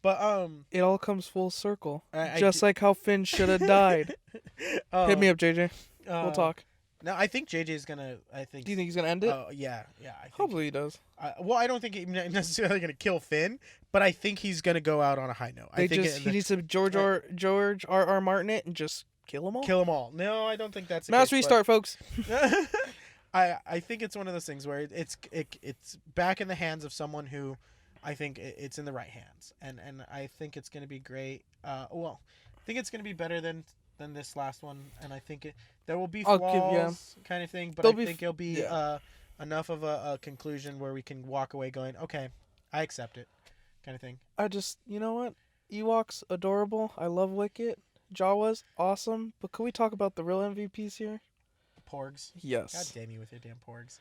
but it all comes full circle, just like how Finn should have died. Hit me up, JJ. We'll talk. No, I think JJ's gonna. Do you think he's gonna end it? Yeah. I think, hopefully he does. Well, I don't think he's necessarily gonna kill Finn, but I think he's gonna go out on a high note. He needs to George R. Martin it and just kill them all. Kill them all. No, I don't think that's Mass restart, folks. I think it's one of those things where it's back in the hands of someone who, I think it's in the right hands, and I think it's gonna be great. I think it's gonna be better than this last one, and I think there will be flaws, kind of thing, but I think it'll be enough of a conclusion where we can walk away going, okay, I accept it, kind of thing. You know what? Ewoks, adorable. I love Wicket. Jawas, awesome. But can we talk about the real MVPs here? Porgs. Yes. God damn you with your damn porgs.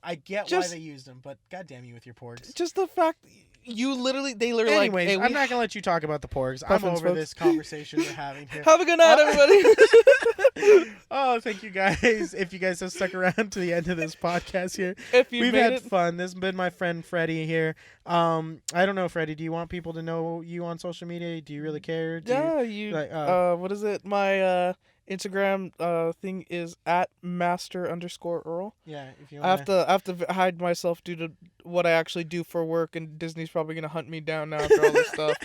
I get why they used them, but god damn you with your porgs. Just the fact they literally Anyways, like, hey, I'm not gonna let you talk about the porgs. I'm over this conversation we're having here. Have a good night, everybody. Oh, thank you guys. If you guys have stuck around to the end of this podcast here, we've had fun. This has been my friend Freddy here. I don't know, Freddy, do you want people to know you on social media? Do you really care? What is it? My Instagram thing is @master_Earl. Yeah, if you want. I have to hide myself due to what I actually do for work, and Disney's probably gonna hunt me down now after all this stuff.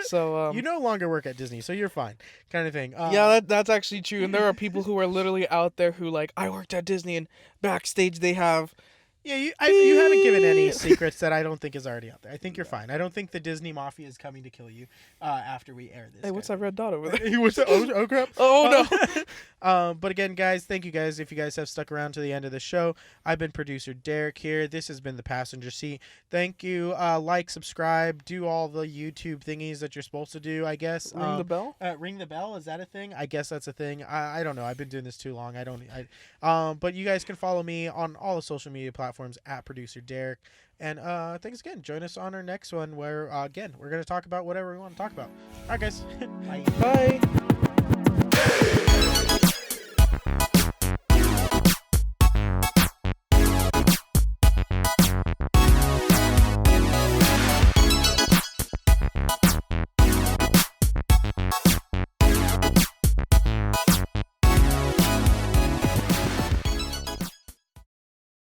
So you no longer work at Disney, so you're fine, kind of thing. That's actually true, and there are people who are literally out there who like, I worked at Disney, and backstage they have. Yeah, you haven't given any secrets that I don't think is already out there. I think you're fine. I don't think the Disney Mafia is coming to kill you after we air this. Hey, what's that red dot over there? What's that? Oh, crap. Oh, no. But again, guys, thank you guys. If you guys have stuck around to the end of the show, I've been producer Derek here. This has been The Passenger Seat. Thank you. Like, subscribe, do all the YouTube thingies that you're supposed to do, I guess. Ring the bell? Ring the bell? Is that a thing? I guess that's a thing. I don't know. I've been doing this too long. But you guys can follow me on all the social media platforms @producer Derek, and thanks again. Join us on our next one where again we're going to talk about whatever we want to talk about. All right, guys. Bye.